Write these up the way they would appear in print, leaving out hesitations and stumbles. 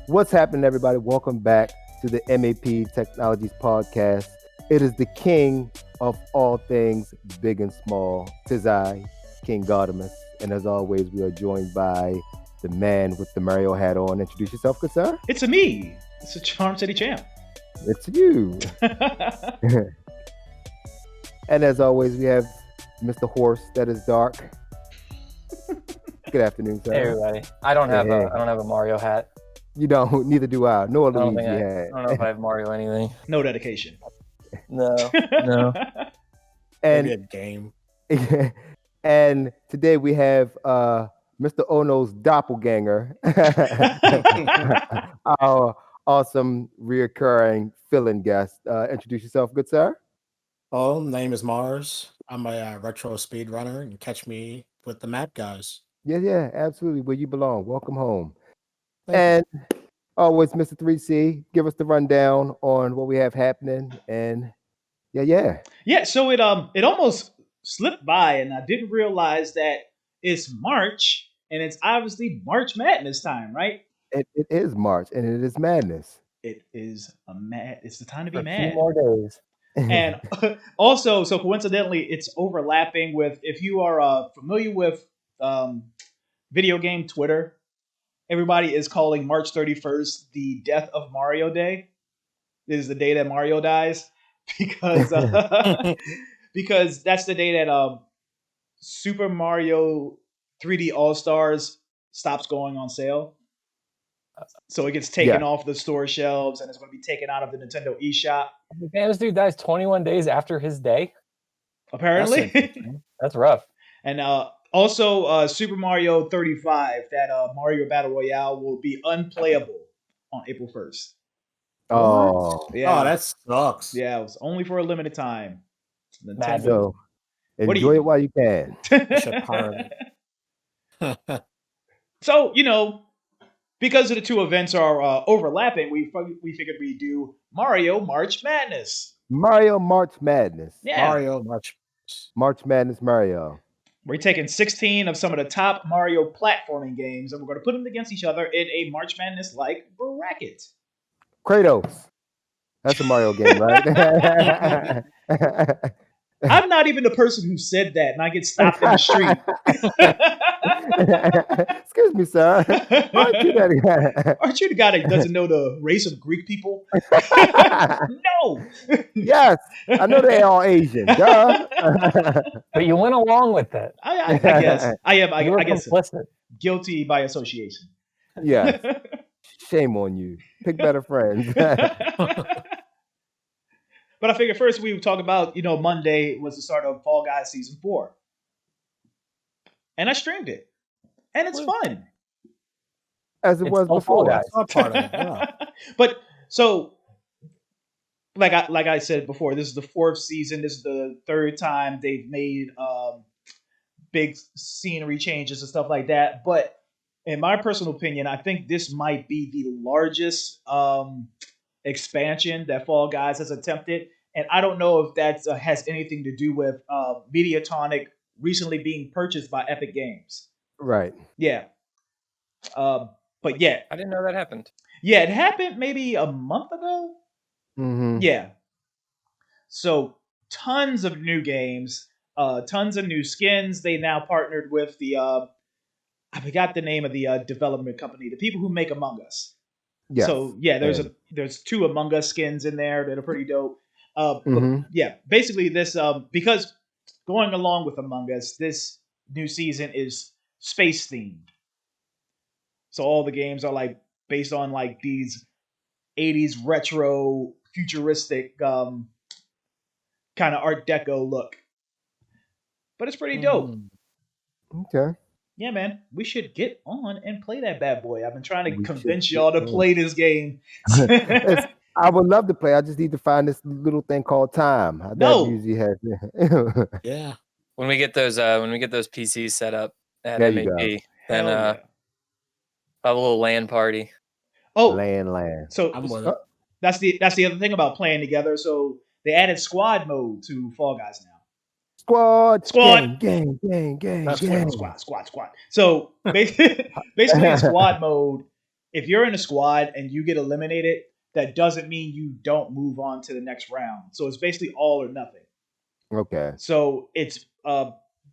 What's happening, everybody? Welcome back to the MAP Technologies Podcast. It is the king of all things big and small. Tis I, King Gaudimus. And as always, we are joined by the man with the Mario hat on. Introduce yourself, good sir. It's me. It's a Charm City Champ. It's you. And as always, we have Mr. Horse that is dark. Good afternoon, sir. Hey everybody. I don't have a Mario hat. You don't, neither do I. Nor Luigi hat. I don't know if I have Mario anything. No dedication. No. And Maybe a game. and today we have Mr. Ono's doppelganger, our awesome reoccurring fill-in guest. Introduce yourself, good sir. Oh, my name is Mars. I'm a retro speedrunner, and catch me with the map guys. Yeah, absolutely. Where you belong. Welcome home. Thank And always, Mr. 3C, give us the rundown on what we have happening. And yeah. Yeah, so it almost slipped by, and I didn't realize that it's March, and it's obviously March Madness time, right? It is March, and it is madness. It is it's the time to be A mad. few more days. And also, so coincidentally, it's overlapping with, if you are familiar with video game Twitter, everybody is calling March 31st the Death of Mario Day. This is the day that Mario dies because because that's the day that Super Mario 3D All Stars stops going on sale. So it gets taken off the store shelves, and it's going to be taken out of the Nintendo eShop. Man, this dude dies 21 days after his day. Apparently. That's rough. And also, Super Mario 35, that Mario Battle Royale, will be unplayable on April 1st. Oh, Yeah. Oh, that sucks. Yeah, it was only for a limited time. Mad. so What do enjoy you- it while you can. Should pirate it. So, because of the two events are overlapping, we figured we'd do Mario March Madness. Mario March Madness. Yeah. Mario March. March Madness Mario. We're taking 16 of some of the top Mario platforming games, and we're going to put them against each other in a March Madness-like bracket. Kratos. That's a Mario game, right? I'm not even the person who said that, and I get stopped in the street. Excuse me, sir. Aren't you that guy? Aren't you the guy that doesn't know the race of Greek people? No. Yes, I know they're all Asian. Duh. But you went along with it. I guess I am. You were I guess complicit. guilty by association. Yes. Shame on you. Pick better friends. But I figured first we would talk about, Monday was the start of Fall Guys Season 4. And I streamed it. And it's fun. As it It's was all Fall before. Guys. That's not part of it. Yeah. But so, like I said before, this is the 4th season. This is the 3rd time they've made big scenery changes and stuff like that. But in my personal opinion, I think this might be the largest expansion that Fall Guys has attempted. And I don't know if that has anything to do with Mediatonic recently being purchased by Epic Games. Right. Yeah. But yeah. I didn't know that happened. Yeah, it happened maybe a month ago. Mm-hmm. Yeah. So tons of new games, tons of new skins. They now partnered with the I forgot the name of the development company, the people who make Among Us. Yes. So yeah, there's 2 Among Us skins in there that are pretty dope. But, Mhm. yeah, basically this because going along with Among Us, this new season is space themed. So all the games are like based on like these 80s retro futuristic kind of Art Deco look. But it's pretty dope. Okay. Yeah, man, we should get on and play that bad boy. I've been trying to We convince should y'all to get on. play this game. I would love to play. I just need to find this little thing called time. No. That usually has. Yeah. When we get those PCs set up at There you MAP, go. then Hell yeah. have a little LAN party. Oh, land. so I'm with it. that's the other thing about playing together. So they added squad mode to Fall Guys now. Squad. Squad. Gang. That's gang. Squad. So basically in squad mode, if you're in a squad and you get eliminated, that doesn't mean you don't move on to the next round. So it's basically all or nothing. Okay. So it's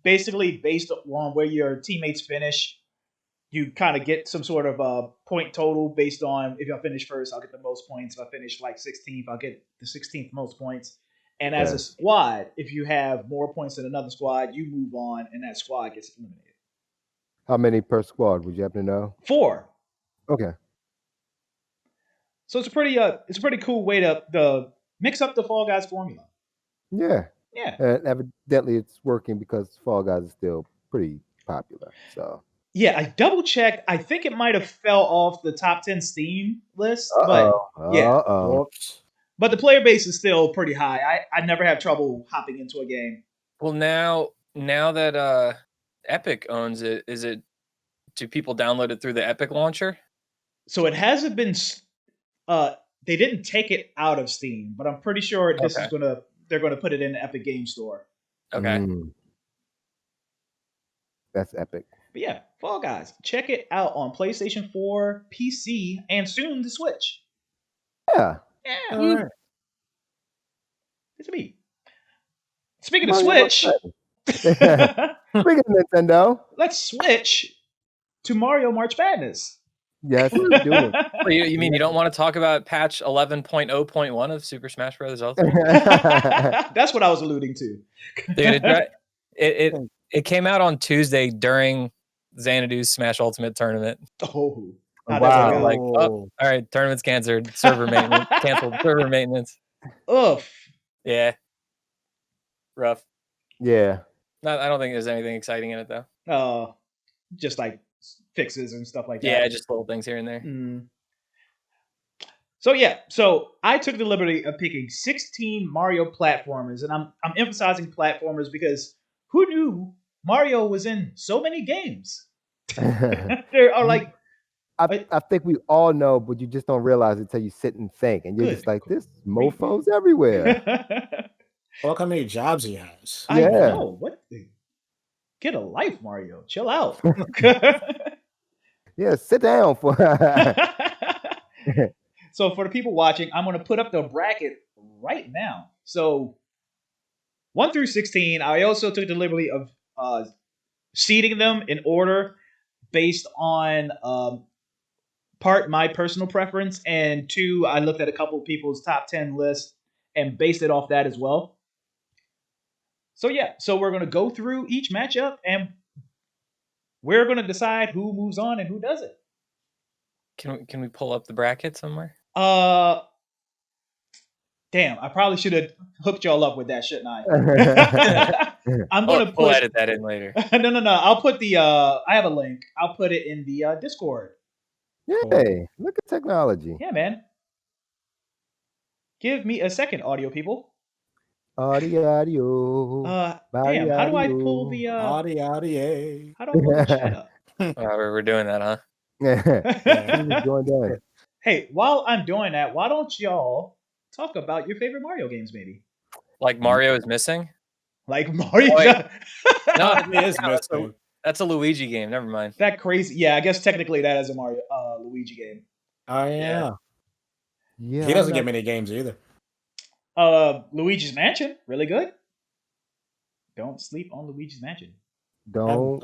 basically based on where your teammates finish. You kind of get some sort of point total based on if I finish first, I'll get the most points. If I finish like 16th, I'll get the 16th most points. And as a Okay. squad, if you have more points than another squad, you move on, and that squad gets eliminated. How many per squad? Would you happen to know? 4. Okay. So it's a pretty cool way to mix up the Fall Guys formula. Yeah. Yeah. And evidently it's working because Fall Guys is still pretty popular. So. Yeah, I double checked. I think it might have fell off the top 10 Steam list, but yeah. Whoops. But the player base is still pretty high. I never have trouble hopping into a game. Well, now that Epic owns it, do people download it through the Epic launcher? So it hasn't been. They didn't take it out of Steam, but I'm pretty sure they're gonna put it in the Epic Game Store. Okay. That's epic. But yeah, Fall Guys, check it out on PlayStation 4, PC, and soon the Switch. Yeah. Yeah, All right. it's me. Speaking of Mario Switch, Speaking of Nintendo, let's switch to Mario March Madness. yes, let's do it. Well, you mean you don't want to talk about patch 11.0.1 of Super Smash Bros. Ultimate? That's what I was alluding to. Dude, it came out on Tuesday during Xanadu's Smash Ultimate tournament. Oh, Wow. wow! Like, oh, all right, tournament's canceled. Server maintenance canceled. Server maintenance. Ugh. Yeah. Rough. Yeah. I don't think there's anything exciting in it though. Just like fixes and stuff like that. Yeah, just little things here and there. So I took the liberty of picking 16 Mario platformers, and I'm emphasizing platformers because who knew Mario was in so many games? There are like I think we all know, but you just don't realize it until you sit and think, and you're just like, "This mofo's everywhere." Look how many jobs he has. I Yeah. know. What? Get a life, Mario. Chill out. Yeah, sit down for. So for the people watching, I'm going to put up the bracket right now. So 1 through 16, I also took the liberty of seeding them in order based on part my personal preference, and 2, I looked at a couple of people's top 10 lists and based it off that as well. So yeah, so we're going to go through each matchup and we're going to decide who moves on and who doesn't. Can we pull up the bracket somewhere? Damn, I probably should have hooked y'all up with that, shouldn't I? I'm gonna We'll edit that in later. No. I'll put the I have a link. I'll put it in the Discord. Yay! Look at technology. Yeah, man. Give me a second, audio people. Audio. Damn, how do I pull the Audio. how do I pull the chat up? We're doing that, huh? Yeah. Hey, while I'm doing that, why don't y'all talk about your favorite Mario games, maybe? Like Mario is missing? Like Mario? No, It is missing. That's a Luigi game. Never mind. That crazy. Yeah, I guess technically that is a Mario Luigi game. Oh yeah. Yeah. He doesn't get many games either. Luigi's Mansion, really good. Don't sleep on Luigi's Mansion. Don't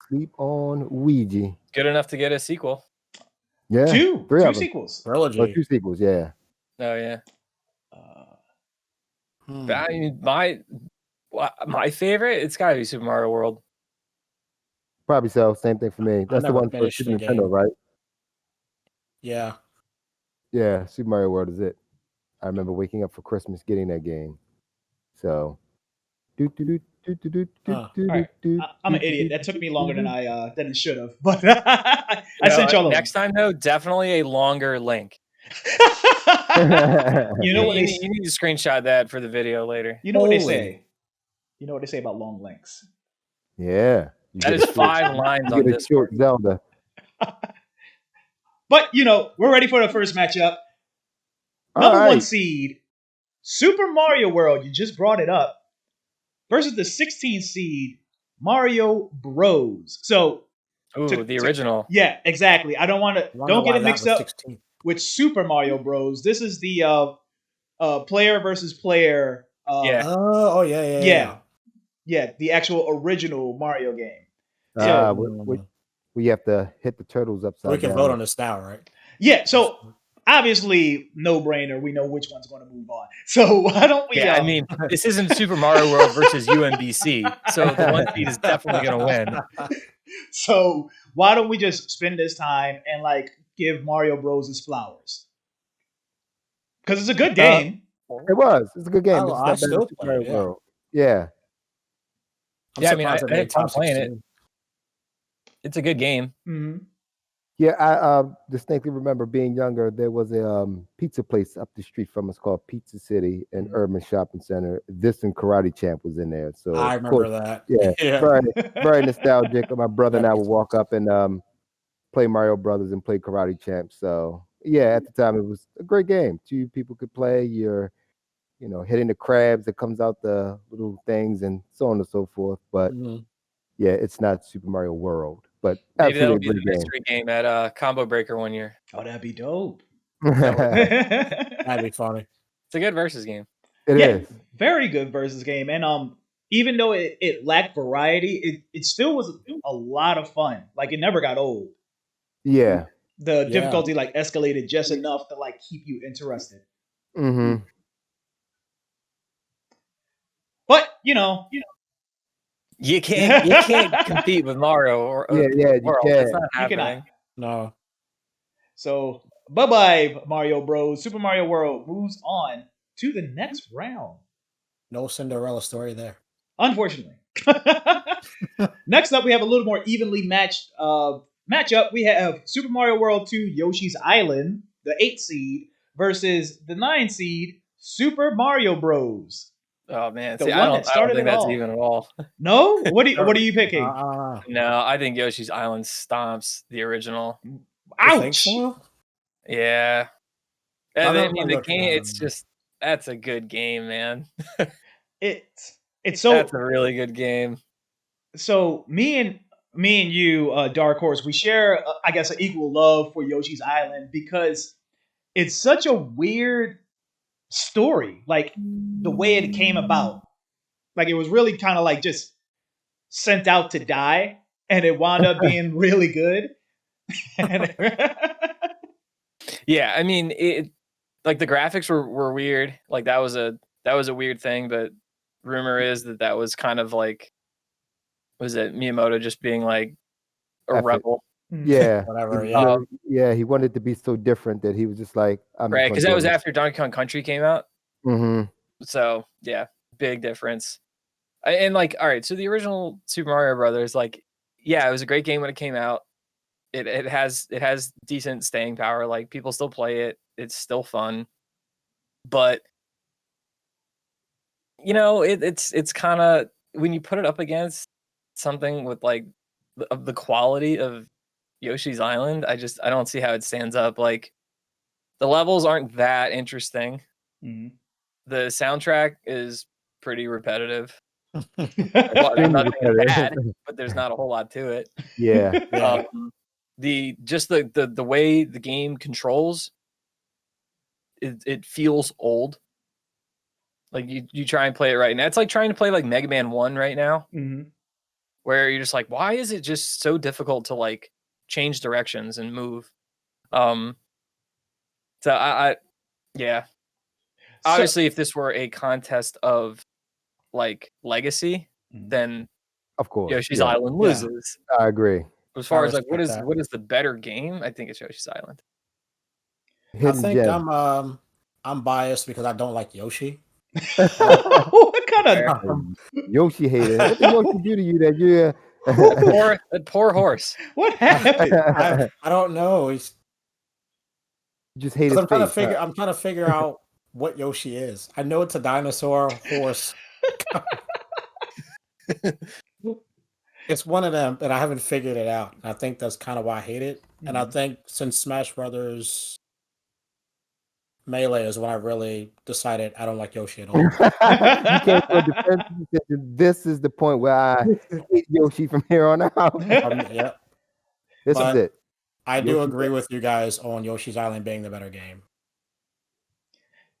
sleep on Ouija. Good enough to get a sequel. Yeah. Two sequels. Trilogy. Oh, 2 sequels, yeah. Oh yeah. Hmm. My favorite, it's gotta be Super Mario World. Probably so. Same thing for me. That's the never one for finished Super the Nintendo, game. right? Yeah. Yeah, Super Mario World is it. I remember waking up for Christmas getting that game. So. Alright. I'm an idiot. That took me longer than it should have. But I sent y'all a next time though, definitely a longer link. You know what you need to screenshot that for the video later. You know what they say? You know what they say about long links? Yeah. That is 5 lines on this. Zelda. But we're ready for the first matchup. Number 1 seed, Super Mario World. You just brought it up. Versus the 16th seed, Mario Bros. So Ooh, the original. Yeah, exactly. I don't want to. Wonder Don't get why it that mixed was up 16. with Super Mario Bros. This is the player versus player. Yeah. Oh yeah, yeah, Yeah, yeah, the actual original Mario game. So we have to hit the turtles We upside can down. vote on this now, right? yeah, so obviously no brainer. We know which one's going to move on. So why don't we? Yeah, I mean, this isn't Super Mario World versus UMBC, so the one seed is definitely going to win. So why don't we just spend this time and like give Mario Bros his flowers? Because it's a good game. It was. It's a good game. It's I not bad still as Super play Mario it, yeah. World. Yeah. I'm Yeah, I mean, surprised I it had made fun top playing it. 16. It's a good game. Mhm. Yeah, I distinctly remember being younger. There was a pizza place up the street from us called Pizza City in Urban Shopping Center. This and Karate Champ was in there. So I of course, remember that. yeah, Yeah. very nostalgic. My brother and I Very would walk up and play Mario Brothers and play Karate Champ. So yeah, at the time it was a great game. Two people could play. You're hitting the crabs that comes out the little things and so on and so forth. But Mhm. yeah, it's not Super Mario World, but Maybe that'll absolutely be the mystery game at Combo Breaker one year. Oh, that'd be dope. That would be. That'd be funny. It's a good versus game. It Yeah, is. very good versus game. And even though it lacked variety, it still was a lot of fun. Like it never got old. Yeah. The Yeah. difficulty like escalated just enough to like keep you interested. Mm-hmm. But You can't compete with Mario or Yeah, you World. can. That's not You cannot. happening. No. So bye bye Mario Bros. Super Mario World moves on to the next round. No Cinderella story there. Unfortunately. Next up, we have a little more evenly matched matchup. We have Super Mario World 2 Yoshi's Island, the 8 seed, versus the 9 seed Super Mario Bros. Oh man, The see, one I that don't started think it that's all. even at all. No? What are you picking? No, I think Yoshi's Island stomps the original. You think Ouch! so? Yeah, I and then don't the remember game, that. it's just that's a good game, man. It's That's so a really good game. so me and you, Dark Horse, we share I guess an equal love for Yoshi's Island because it's such a weird story. Like the way it came about. Like it was really kind of like just sent out to die, and it wound up being really good. Yeah, I mean, it like the graphics were weird. Like that was a weird thing, but rumor is that was kind of like, was it Miyamoto just being like a Effort. rebel? Yeah. Whatever. He Yeah. really- he wanted to be so different that he was just like, I'm Right, just because that was after Donkey Kong Country came out. Mm-hmm. So yeah, big difference. And like, all right, so the original Super Mario Brothers, like, yeah, it was a great game when it came out. It has decent staying power. Like people still play it. It's still fun. But it's kind of, when you put it up against something with like the quality of Yoshi's Island, I don't see how it stands up. Like the levels aren't that interesting. Mhm. The soundtrack is pretty repetitive. Well, Extremely nothing is repetitive. bad, but there's not a whole lot to it. Yeah. Yeah. The way the game controls, it feels old. Like you try and play it right now, it's like trying to play like Mega Man 1 right now, Mhm. where you're just like, why is it just so difficult to like change directions and move? So yeah. Obviously, if this were a contest of like legacy, then Of course. Yoshi's yeah. Island loses. I agree. As far as like respect that. what is the better game, I think it's Yoshi's Island. I Hidden think gem. I'm biased because I don't like Yoshi. What kind of Yoshi hater. What did Yoshi do to you that you That poor horse. what happened? I don't know. He's just hate 'cause his face? I'm trying to figure out what Yoshi is. I know it's a dinosaur horse. It's one of them, and I haven't figured it out. I think that's kind of why I hate it. And I think since Smash Brothers Melee is when I really decided I don't like Yoshi at all. You came to a defense. You said, this is the point where I hate Yoshi from here on out. Yeah. This is But it. I do Yoshi- agree with you guys on Yoshi's Island being the better game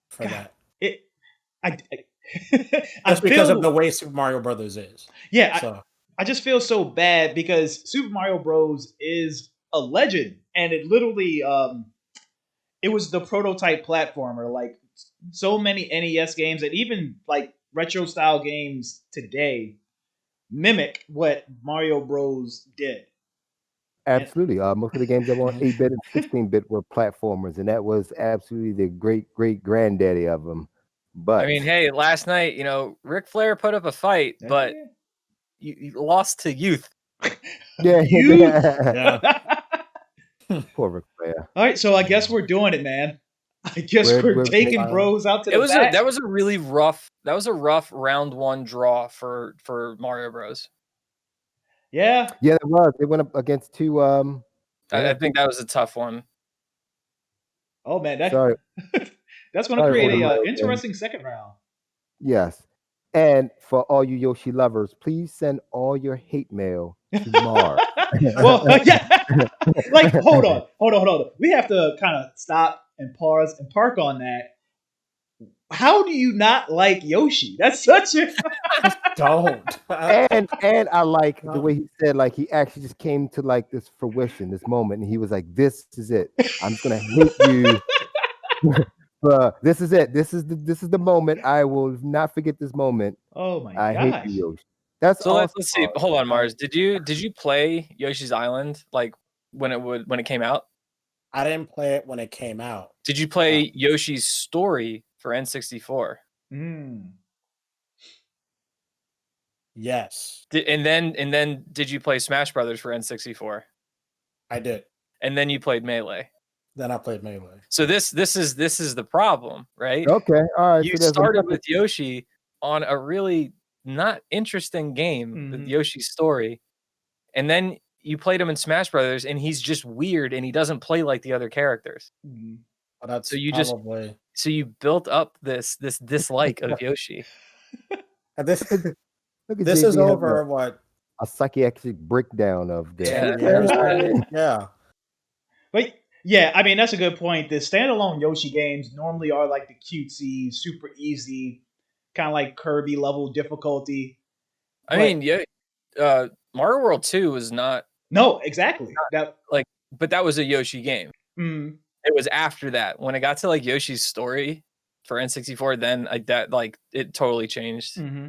for God, that. I Just because feel, of the way Super Mario Brothers is. yeah, So I just feel so bad because Super Mario Bros. Is a legend, and it literally it was the prototype platformer. Like so many NES games, and even like retro style games today mimic what Mario Bros. Did. And Absolutely. Most of the games that were on Mhm. 8-bit and 16-bit were platformers, and that was absolutely the great granddaddy of them. But I mean, hey, last night, Ric Flair put up a fight, but you lost to youth. yeah, Youth. Yeah. poor Ric Flair. All right, so I guess we're doing it, man. I guess we're We're taking Island. Bros out to It the was back. that was a really rough round one draw for Mario Bros. Yeah. Yeah, it was. They went up against two. I think that was a tough one. Oh man, Sorry, that's going to sorry for create the a Mario fans. interesting second round. Yes, and for all you Yoshi lovers, please send all your hate mail to Mars. Well, yeah. Like, hold on. We have to kind of stop and pause and park on that. How do you not like Yoshi? That's such a Don't. And I like the No. way he said, like he actually just came to like this fruition, this moment, and he was like, "This is it. I'm just gonna hate you." This is it. This is the moment. I will not forget this moment. oh my I hate you, gosh. Yoshi. That's So awesome. let's see. Hold on, Mars. Did you play Yoshi's Island like when it came out? I didn't play it when it came out. Did you play Yoshi's Story for N64? Mm. Yes, And then did you play Smash Brothers for N64? I did. And then you played Melee. Then I played Melee. So this is the problem, right? Okay, all right. You So there's started another. with Yoshi on a really not interesting game with Mhm. Yoshi's Story, and then you played him in Smash Brothers, and he's just weird, and he doesn't play like the other characters. Mhm. But that's So you probably built up this dislike of Yoshi. and this. Look at This JB is having over what a psychiatric breakdown of the. 2 years, maybe? Yeah. But yeah, I mean that's a good point. The standalone Yoshi games normally are like the cutesy, super easy, kind of like Kirby level difficulty. I But- mean, yeah, Mario World 2 was not No, exactly. That but that was a Yoshi game. mm, It was after that when it got to like Yoshi's Story for N64. Then it totally changed. hmm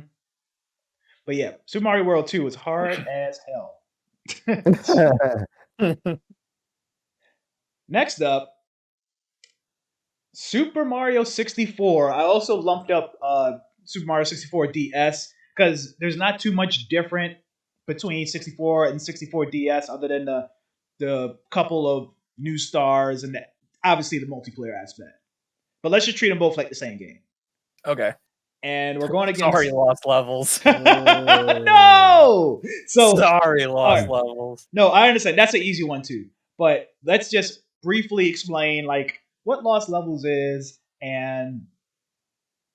But yeah, Super Mario World 2 was hard as hell. Next up, Super Mario 64. I also lumped up Super Mario 64 DS because there's not too much different between 64 and 64 DS other than the couple of new stars and obviously the multiplayer aspect. But let's just treat them both like the same game. Okay. And we're going against. Sorry, Lost Levels. No. So Sorry, Lost alright. Levels. no, I understand that's an easy one too. But let's just briefly explain like what Lost Levels is and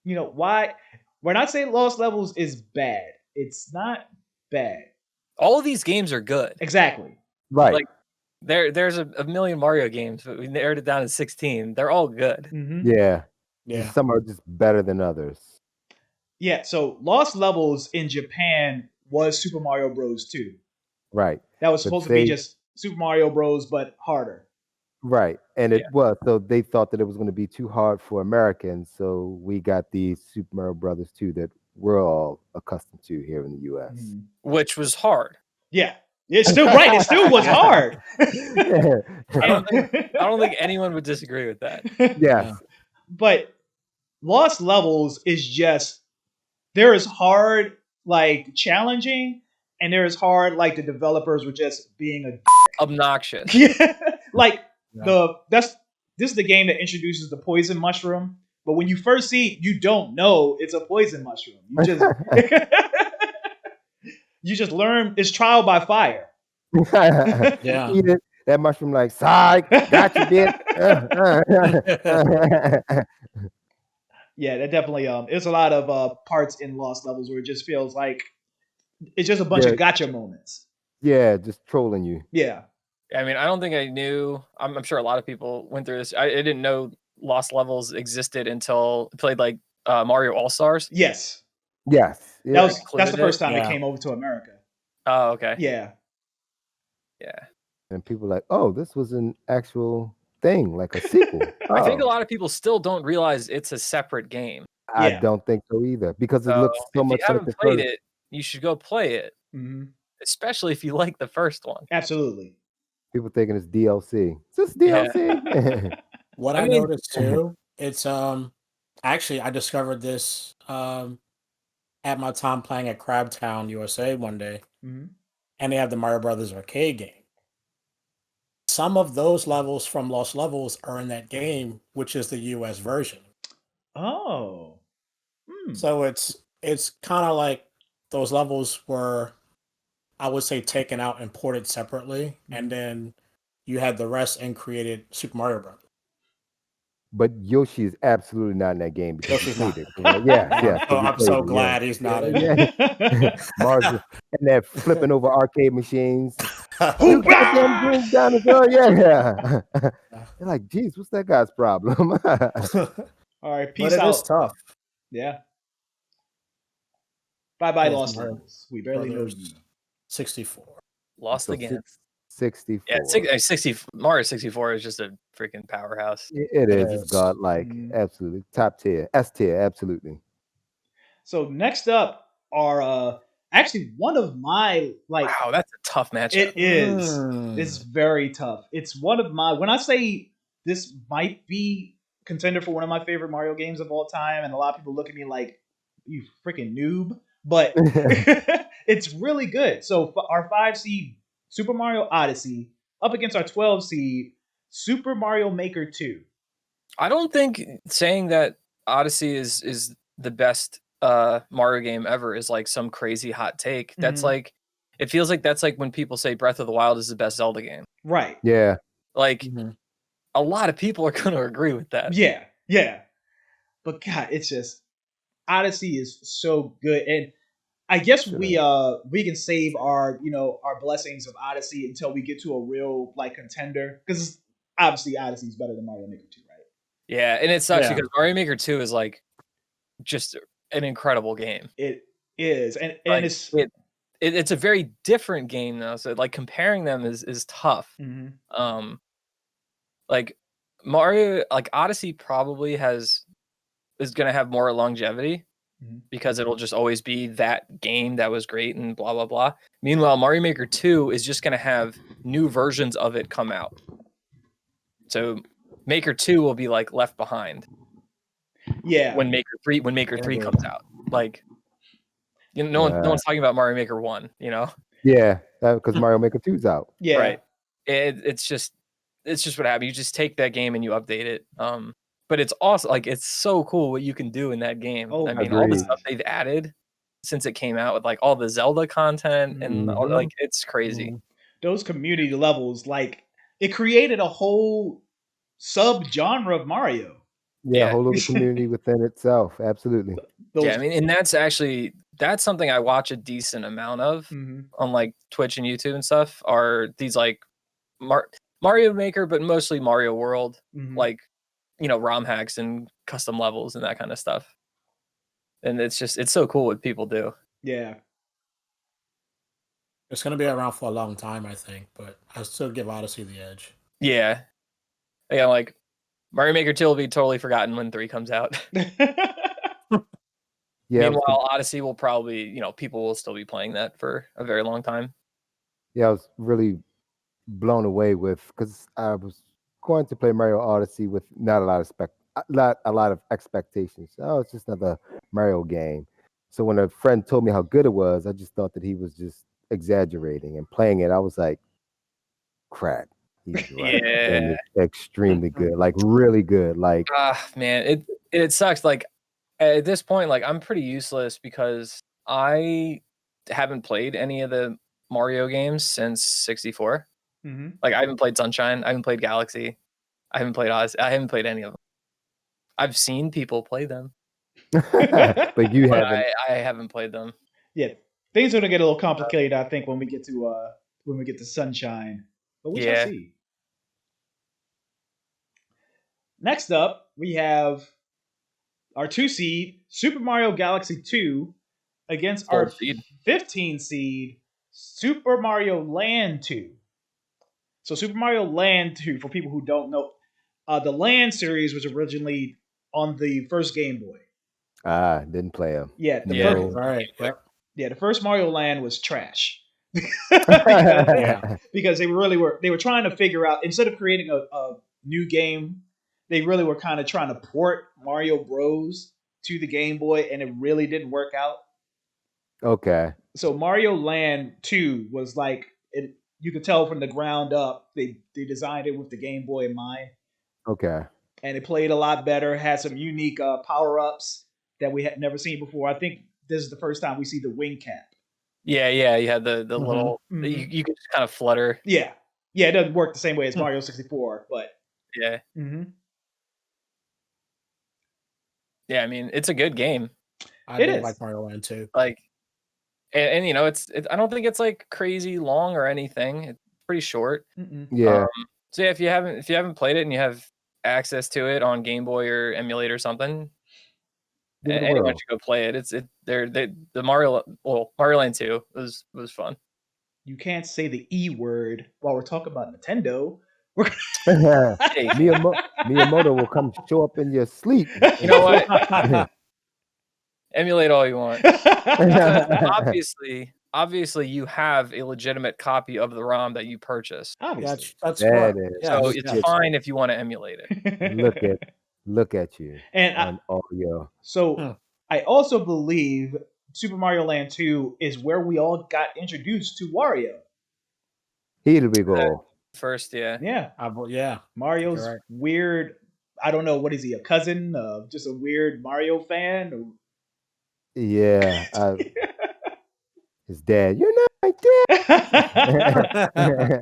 why we're not saying Lost Levels is bad. It's not bad. All of these games are good. Exactly. Right. Like, there's a million Mario games, but we narrowed it down to 16. They're all good. Mm-hmm. Yeah. Yeah. Some are just better than others. Yeah, so Lost Levels in Japan was Super Mario Bros. 2. Right. That was But supposed to be just Super Mario Bros. But harder. Right. And it Yeah. was. So they thought that it was going to be too hard for Americans. So we got the Super Mario Brothers 2 that we're all accustomed to here in the US. Mhm. Which was hard. Yeah. It's still right. It still was hard. I don't think anyone would disagree with that. Yes. But Lost Levels is just there is hard, like challenging, and there is hard, like the developers were just being Obnoxious. like Yeah. this is the game that introduces the poison mushroom. But when you first see it, you don't know it's a poison mushroom. You just you just learn it's trial by fire. Yeah. Eat it. That mushroom like, psych, got you, bitch. Yeah, that definitely there's a lot of parts in Lost Levels where it just feels like it's just a bunch Yeah. of gotcha moments. Yeah, just trolling you. Yeah. I mean, I don't think I knew. I'm sure a lot of people went through this. I didn't know lost levels existed until I played like Mario All Stars. Yes, Yes. that Yeah. was that's the Included it. first time it Yeah. came over to America. Oh, okay. Yeah, Yeah. And people like, oh, this was an actual thing, like a sequel. I think a Oh, lot of people still don't realize it's a separate game. I yeah. don't think so either because it So looks so if you much like haven't the played first. it, you should go play it, hmm especially if you like the first one. Absolutely. People thinking it's DLC. Is this Yeah. DLC? What I I mean, noticed too, it's actually I discovered this at my time playing at Crabtown, USA one day, hmm and they have the Mario Brothers arcade game. Some of those levels from Lost Levels are in that game, which is the US version. Oh. Hmm. So it's kind of like those levels were, I would say, taken out and ported separately, and then you had the rest and created Super Mario Brothers. But Yoshi is absolutely not in that game because we Yoshi's played not. it. Correct? Yes, Oh, yes, because we I'm played so it. Yeah, glad he's not in yeah, yeah. Mars and that flipping over arcade machines. You it. goddamn Hoopla! green dinosaur. Yeah. They're like, geez, what's that guy's problem? All right, But peace it is out. tough. Yeah. Bye bye, Yes, Lost Mario Levels. We barely know you. Brothers 64. lost So again. 64. Yeah, 60 Mario 64 is just a freaking powerhouse. It It is. It's is. godlike. Mhm. Absolutely. Top tier. S tier. Absolutely. So next up are actually one of my like Wow, that's a tough matchup. it is. Mm. It's very tough. It's one of my when I say this might be contender for one of my favorite Mario games of all time, and a lot of people look at me like you freaking noob, but it's really good. So our 5 seed Super Mario Odyssey up against our 12 seed Super Mario Maker 2. I don't think saying that Odyssey is the best Mario game ever is like some crazy hot take. That's Mhm. like it feels like that's like when people say Breath of the Wild is the best Zelda game. Right. Yeah. Like Mhm. a lot of people are going to agree with that. Yeah. Yeah. But God, it's just Odyssey is so good, and I guess Sure. we can save our our blessings of Odyssey until we get to a real like contender because obviously Odyssey is better than Mario Maker 2, right? Yeah, and it sucks Yeah. because Mario Maker 2 is like just an incredible game. It is, and Like it's it's a very different game though. So like comparing them is tough. mhm. Um like Mario like Odyssey probably is going to have more longevity Mhm. because it'll just always be that game that was great and blah blah blah. Meanwhile, Mario Maker 2 is just going to have new versions of it come out. So Maker 2 will be like left behind Yeah, when Maker 3 comes out. Like no one's talking about Mario Maker 1, you know? Yeah. Because Mario Maker 2's out. yeah, Right. It's just what happened. You just take that game and you update it. But it's also like it's so cool what you can do in that game. Oh I my mean, all the Agreed. stuff they've added since it came out with like all the Zelda content and all, Mhm. like it's crazy. Mhm. those community levels, like it created a whole sub genre of Mario. Yeah. Yeah. Whole little community within itself. Absolutely. Those, Yeah, I mean, and that's something I watch a decent amount of Mhm. on like Twitch and YouTube and stuff are these like Mario Maker, but mostly Mario World, Mhm. like ROM hacks and custom levels and that kind of stuff. And it's so cool what people do. Yeah, It's going to be around for a long time, I think, but I still give Odyssey the edge. Yeah, like Mario Maker 2 will be totally forgotten when 3 comes out. Yeah. Meanwhile, Odyssey will probably, people will still be playing that for a very long time. I was really blown away with because I was going to play Mario Odyssey with not a lot of a lot of expectations. Oh, it's just another Mario game. So when a friend told me how good it was, I just thought that he was just exaggerating. And playing it, I was like, crap. He's right. And Yeah. it's extremely good, like really good. Like Man, it sucks. Like at this point, like I'm pretty useless because I haven't played any of the Mario games since 64. Mhm. Like I haven't played Sunshine, I haven't played Galaxy, I haven't played Oz, I haven't played any of them. I've seen people play them, but you but haven't. I haven't played them. Yeah, things are gonna get a little complicated. I think when we get to Sunshine, But we shall see. Next up, we have our 2 seed, Super Mario Galaxy 2, against our 15 seed, Super Mario Land 2. So Super Mario Land 2, for people who don't know, the Land series was originally on the first Game Boy. Didn't play them. Yeah, No. Right. Yep. Yeah, the first Mario Land was trash. Yeah. Because they were trying to figure out, instead of creating a new game, they really were kind of trying to port Mario Bros to the Game Boy, and it really didn't work out. Okay. So Mario Land 2 was like it, you could tell from the ground up they designed it with the Game Boy in mind. Okay. And it played a lot better, had some unique power-ups that we had never seen before. I think this is the first time we see the wing cap. Yeah, you had the little you could just kind of flutter. Yeah. It doesn't work the same way as Mario 64, but yeah. Yeah, I mean, it's a good game. I did like Mario Land 2. Like, and you know, it's I don't think it's like crazy long or anything. It's pretty short. Yeah. So yeah, if you haven't played it and you have access to it on Game Boy or emulate or something, anyone should go play it. The Mario Land 2 was fun. You can't say the E word while we're talking about Nintendo. Miyamoto will come show up in your sleep. You know what? Emulate all you want. Obviously, you have a legitimate copy of the ROM that you purchased. Obviously, that's right. So it's fine if you want to emulate it. Look at you. And audio. So I also believe Super Mario Land 2 is where we all got introduced to Wario. Here we go. First, yeah. Yeah. Mario's weird. I don't know, what is he, a cousin? Just a weird Mario fan? Yeah. His dad. You're not my dad.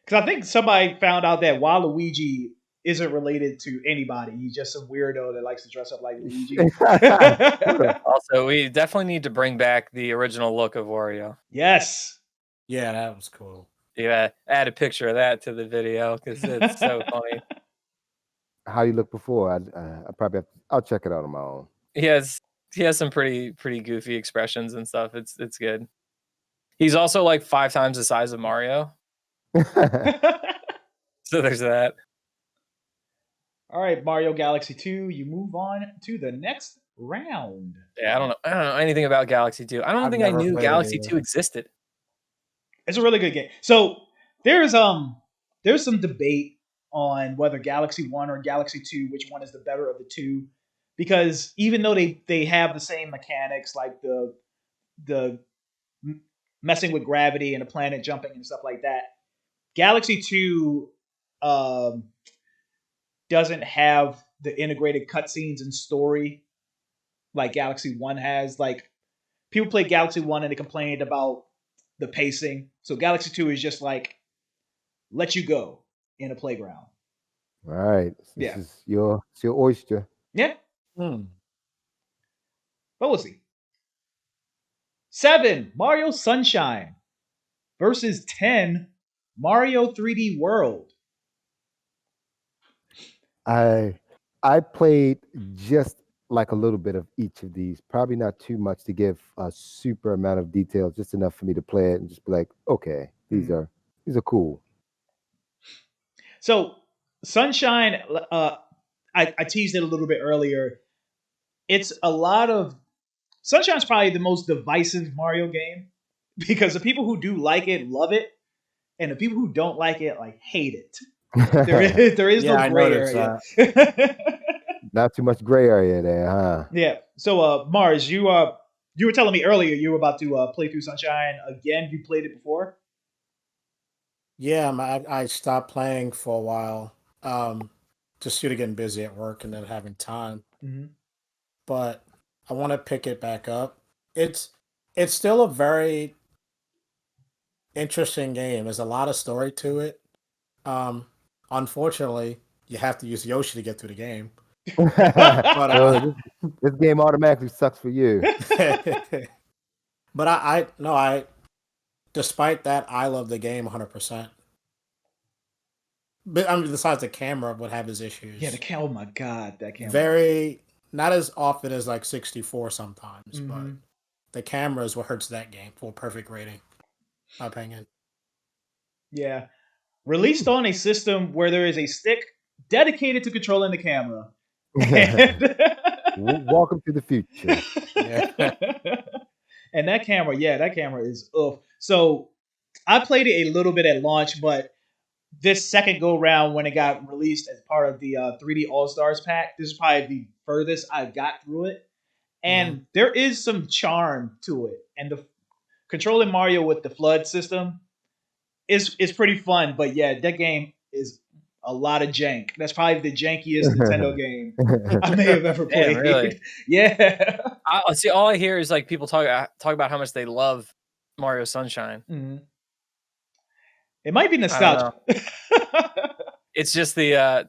Because I think somebody found out that Waluigi isn't related to anybody. He's just some weirdo that likes to dress up like Luigi. Also, we definitely need to bring back the original look of Wario. Yes. Yeah, that was cool. Yeah, add a picture of that to the video because it's so funny. How you look before? I probably I'll check it out on my own. He has some pretty goofy expressions and stuff. It's good. He's also like 5 times the size of Mario. So there's that. All right, Mario Galaxy 2, you move on to the next round. Yeah, I don't know anything about Galaxy 2. I don't think I knew Galaxy 2 existed. It's a really good game. So there's some debate on whether Galaxy 1 or Galaxy 2, which one is the better of the two, because even though they have the same mechanics, like the messing with gravity and the planet jumping and stuff like that, Galaxy 2 doesn't have the integrated cutscenes and story like Galaxy 1 has. Like, people play Galaxy 1 and they complained about the pacing. So Galaxy 2 is just like, let you go in a playground. All right. This is your oyster. Yeah. But we'll see. 7, Mario Sunshine versus 10, Mario 3D World. I played just like a little bit of each of these, probably not too much to give a super amount of detail, just enough for me to play it and just be like, okay, these are cool. So Sunshine, I teased it a little bit earlier. It's a lot of Sunshine's probably the most divisive Mario game because the people who do like it love it, and the people who don't like it like hate it. There is no gray area. Not too much gray area there, huh? Yeah. So Mars, you were telling me earlier you were about to play through Sunshine again. You played it before? Yeah, I stopped playing for a while, just due to getting busy at work and then having time. But I want to pick it back up. It's still a very interesting game. There's a lot of story to it. Unfortunately, you have to use Yoshi to get through the game. But this game automatically sucks for you. But I despite that, I love the game 100%. But I mean, besides the camera would have his issues. Yeah, oh my god, that camera. Very not as often as like 64 sometimes, but the camera is what hurts that game for a perfect rating, my opinion. Yeah. Released on a system where there is a stick dedicated to controlling the camera. Welcome to the future. Yeah. And that camera is oof. So I played it a little bit at launch, but this second go round when it got released as part of the 3D All Stars pack, this is probably the furthest I got through it. And there is some charm to it. And the controlling Mario with the FLUDD system is pretty fun. But yeah, that game is a lot of jank. That's probably the jankiest Nintendo game I may have ever played. Damn, really? Yeah. I see. All I hear is like people talk about how much they love Mario Sunshine. Mm-hmm. It might be nostalgia. It's just the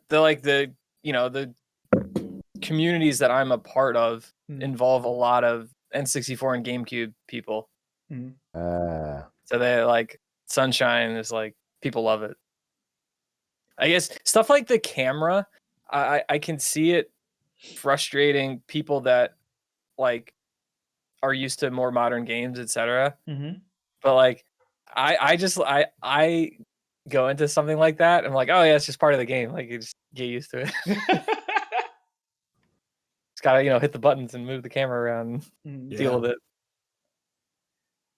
communities that I'm a part of involve a lot of N64 and GameCube people. So they like Sunshine is like people love it. I guess stuff like the camera, I can see it frustrating people that like are used to more modern games, etc. But like I go into something like that and I'm like, oh yeah, it's just part of the game. Like you just get used to it. Just gotta hit the buttons and move the camera around and deal with it.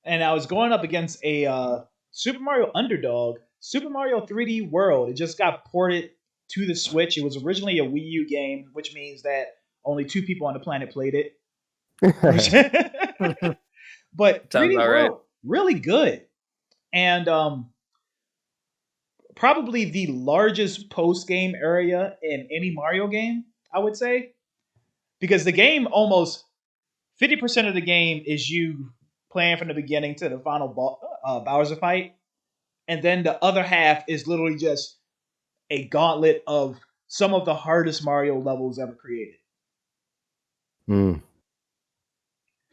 And I was going up against a Super Mario underdog, Super Mario 3D World. It just got ported to the Switch. It was originally a Wii U game, which means that only 2 people on the planet played it. But 3D World, really good. And probably the largest post-game area in any Mario game, I would say. Because the game almost 50% of the game is you playing from the beginning to the final Bowser fight. And then the other half is literally just a gauntlet of some of the hardest Mario levels ever created.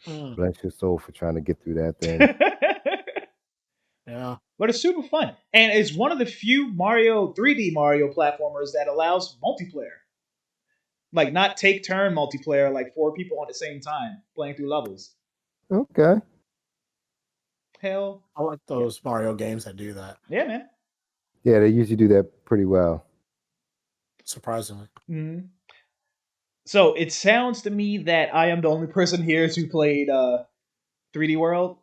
Bless your soul for trying to get through that thing. Yeah. But it's super fun. And it's one of the few 3D Mario platformers that allows multiplayer. Like not take turn multiplayer, like 4 people at the same time playing through levels. Okay. Hell, I like those Mario games that do that. Yeah, man. Yeah, they usually do that pretty well. Surprisingly. Mm-hmm. So it sounds to me that I am the only person here who played 3D World.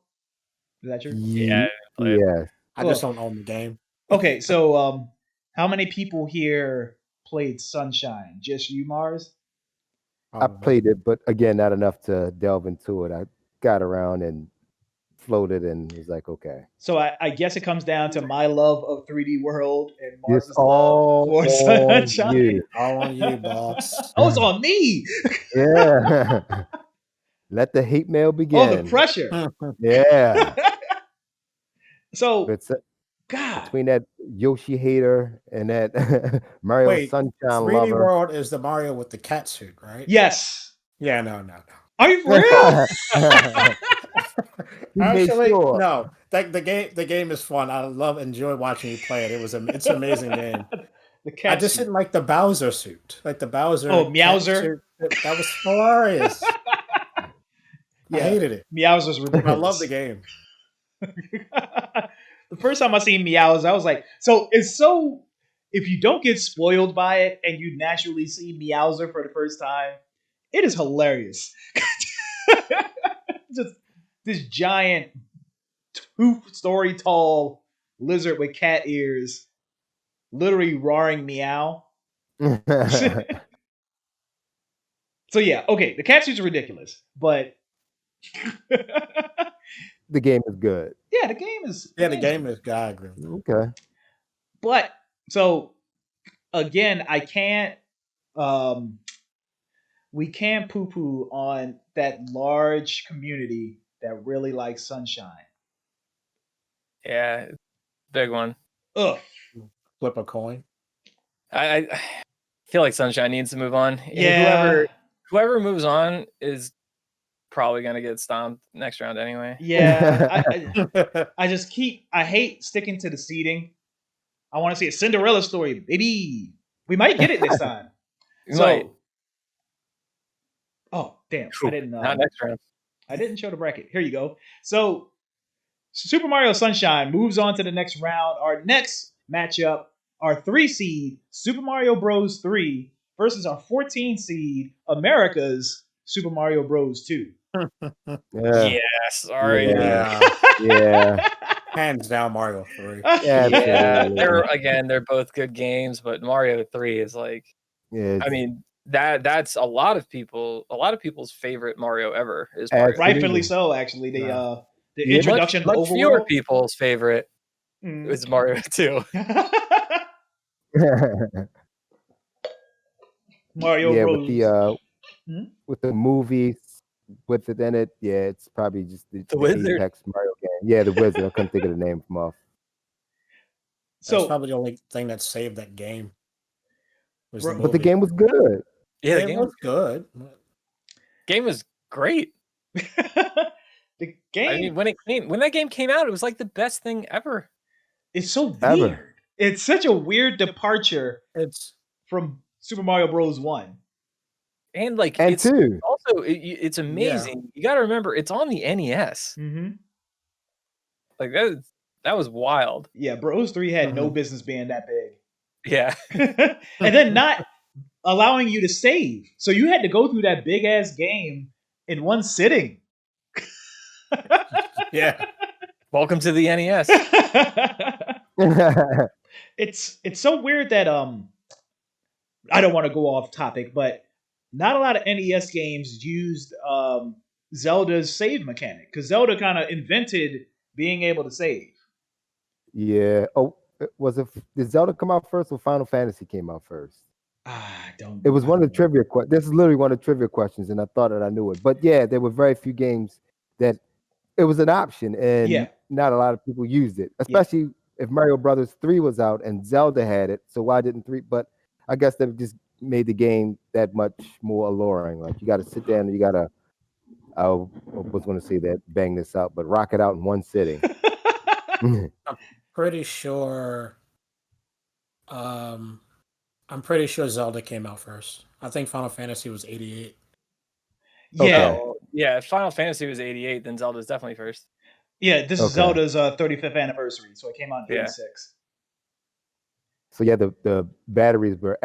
Is that true? Yeah. Yeah. I just don't own the game. Okay, so how many people here played Sunshine? Just you, Mars? I played it, but again, not enough to delve into it. I got around and floated and was like, okay. So I guess it comes down to my love of 3D World and Mars' It's all love for Sunshine. You. All on you, boss. Oh, it's on me. Yeah. Let the hate mail begin. Oh, the pressure. Yeah. So, God. Between that Yoshi hater and that Mario Sunshine 3D lover. World is the Mario with the cat suit, right? Yes. Yeah, no. Are you for real? Actually, no. The game is fun. I enjoy watching you play it. It's an amazing game. I just didn't like the Bowser suit. Like the Bowser. Oh, Meowser. That was hilarious. I hated it. Meowser's ridiculous. I love the game. The first time I seen Meows, I was like, if you don't get spoiled by it and you naturally see Meowser for the first time, it is hilarious. Just this giant 2-story tall lizard with cat ears literally roaring meow. So yeah, okay, the cat suits are ridiculous, but the game is good. Yeah, the game is good. I agree. Okay. But so again, I can't we can't poo-poo on that large community that really likes Sunshine. Yeah, big one. Ugh. Flip a coin. I feel like Sunshine needs to move on. Yeah. Whoever moves on is probably gonna get stomped next round anyway. Yeah, I hate sticking to the seeding. I want to see a Cinderella story, baby. We might get it this time. You might. Oh damn! Not next round. I didn't show the bracket. Here you go. So Super Mario Sunshine moves on to the next round. Our next matchup, our 3 seed Super Mario Bros. 3 versus our 14 seed America's Super Mario Bros. 2. Yes, already. Yeah. Hands down, Mario 3. Yeah, they're both good games, but Mario 3 is like, I mean, that's a lot of people's favorite Mario ever is Mario. Rightfully so, actually. The introduction much to overworld. fewer people's favorite is Mario 2. Mario Bros. With the movies with it in it, it's probably just the Wizard. Apex Mario game. Yeah, the Wizard. I couldn't think of the name from off. So that's probably the only thing that saved that game. But the game was good. Yeah, the game was good. Game was great. The game. I mean, when that game came out, it was like the best thing ever. It's so weird. It's such a weird departure. It's from Super Mario Bros. 1. And like it's 2. Also, it's amazing. Yeah. You got to remember, it's on the NES. Mm-hmm. Like that was wild. Yeah, Bros 3 had no business being that big. Yeah. And then not allowing you to save. So you had to go through that big ass game in one sitting. Yeah. Welcome to the NES. It's so weird that I don't want to go off topic, but not a lot of NES games used Zelda's save mechanic, because Zelda kind of invented being able to save. Yeah. Oh, did Zelda come out first or Final Fantasy came out first? I don't know. It was one of the trivia questions. This is literally one of the trivia questions, and I thought that I knew it. But yeah, there were very few games that it was an option, and not a lot of people used it, especially if Mario Brothers 3 was out and Zelda had it. So why didn't 3? But I guess that just made the game that much more alluring. Like you got to sit down and you got to. I was going to say that, bang this out, but rock it out in one sitting. I'm pretty sure. I'm pretty sure Zelda came out first. I think Final Fantasy was 88. Yeah. Yeah, if Final Fantasy was 88, then Zelda's definitely first. Yeah, this is Zelda's 35th anniversary, so it came out in 86. So yeah, the batteries were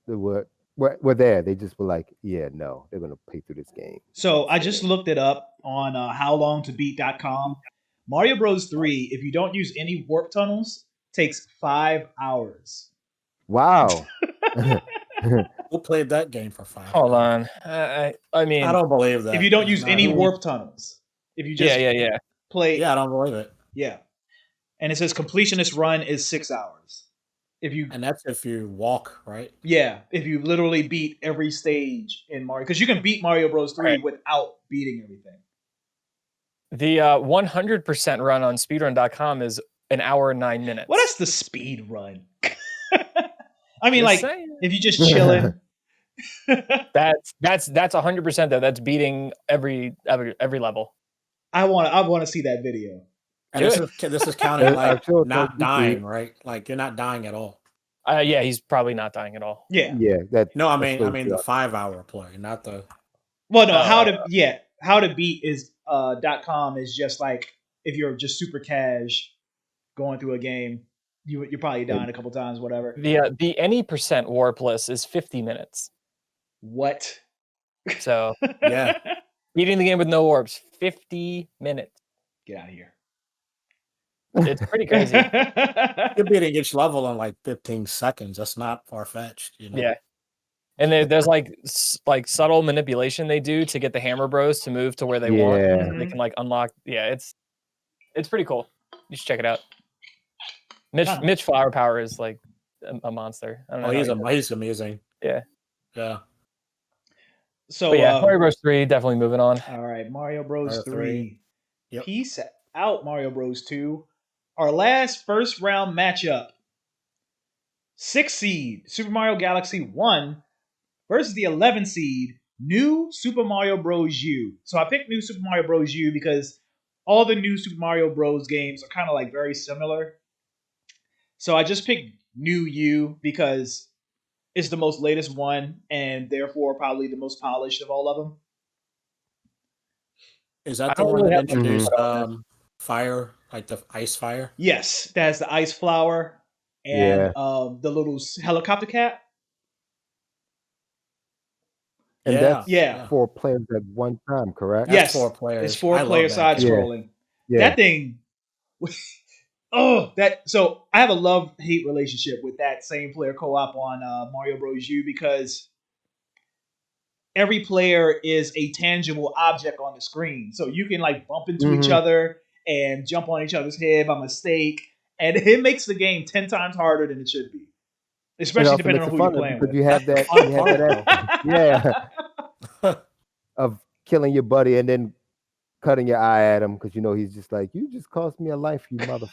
were there. They just were like, yeah, no, they're gonna play through this game. So I just looked it up on howlongtobeat.com. Mario Bros. 3, if you don't use any warp tunnels, takes 5 hours. Wow. Who played that game for 5 hours? Hold on. I mean, I don't believe that. If you don't use any warp tunnels. If you just play. Yeah, I don't believe it. Yeah. And it says completionist run is 6 hours. And that's if you walk, right? Yeah, if you literally beat every stage in Mario. Because you can beat Mario Bros. 3 without beating everything. The 100% run on speedrun.com is an hour and 9 minutes. Well, that's the speed run. I mean, just like, if you just chilling. that's 100% though. That's beating every level. I want to see that video. And this is counting like not dying, right? Like you're not dying at all. Yeah, he's probably not dying at all. Yeah. Yeah. I mean the 5 hour play, not the. Well, no, how to beat is .com is just like if you're just super cash going through a game, you're probably dying a couple times, whatever. The any percent warpless is 50 minutes. What? So yeah, beating the game with no warps, 50 minutes. Get out of here. It's pretty crazy. You're beating each level in like 15 seconds. That's not far fetched, you know? Yeah. And there's like subtle manipulation they do to get the Hammer Bros to move to where they want. So they can like unlock. Yeah, it's pretty cool. You should check it out. Mitch Flower Power is like a monster. I don't know. He's amazing. Yeah. Yeah. So Mario Bros. 3 definitely moving on. All right, Mario Bros. 3. Yep. Peace out, Mario Bros. 2. Our last first round matchup. 6 seed Super Mario Galaxy 1 versus the 11 seed New Super Mario Bros. U. So I picked New Super Mario Bros. U because all the new Super Mario Bros. Games are kind of like very similar. So I just picked New U because it's the most latest one and therefore probably the most polished of all of them. Is I that the don't one really that have much introduced input on this. fire, like the ice fire? Yes, that's the ice flower and Yeah. the little helicopter cat. And Yeah, that's Yeah. yeah. 4 players at one time, correct? That's Yes, 4 it's players. four I player love that side game. Yeah. scrolling. Yeah. That thing. Oh, that. So I have a love hate relationship with that same player co op on Mario Bros. U because every player is a tangible object on the screen. So you can like bump into each Mhm. other and jump on each other's head by mistake, and it makes the game 10 times harder than it should be, It especially also depending makes on it who you're funner playing because with. That's the fun part, though. yeah, of killing your buddy and then cutting your eye at him because you know he's just like, you just cost me a life, you mother.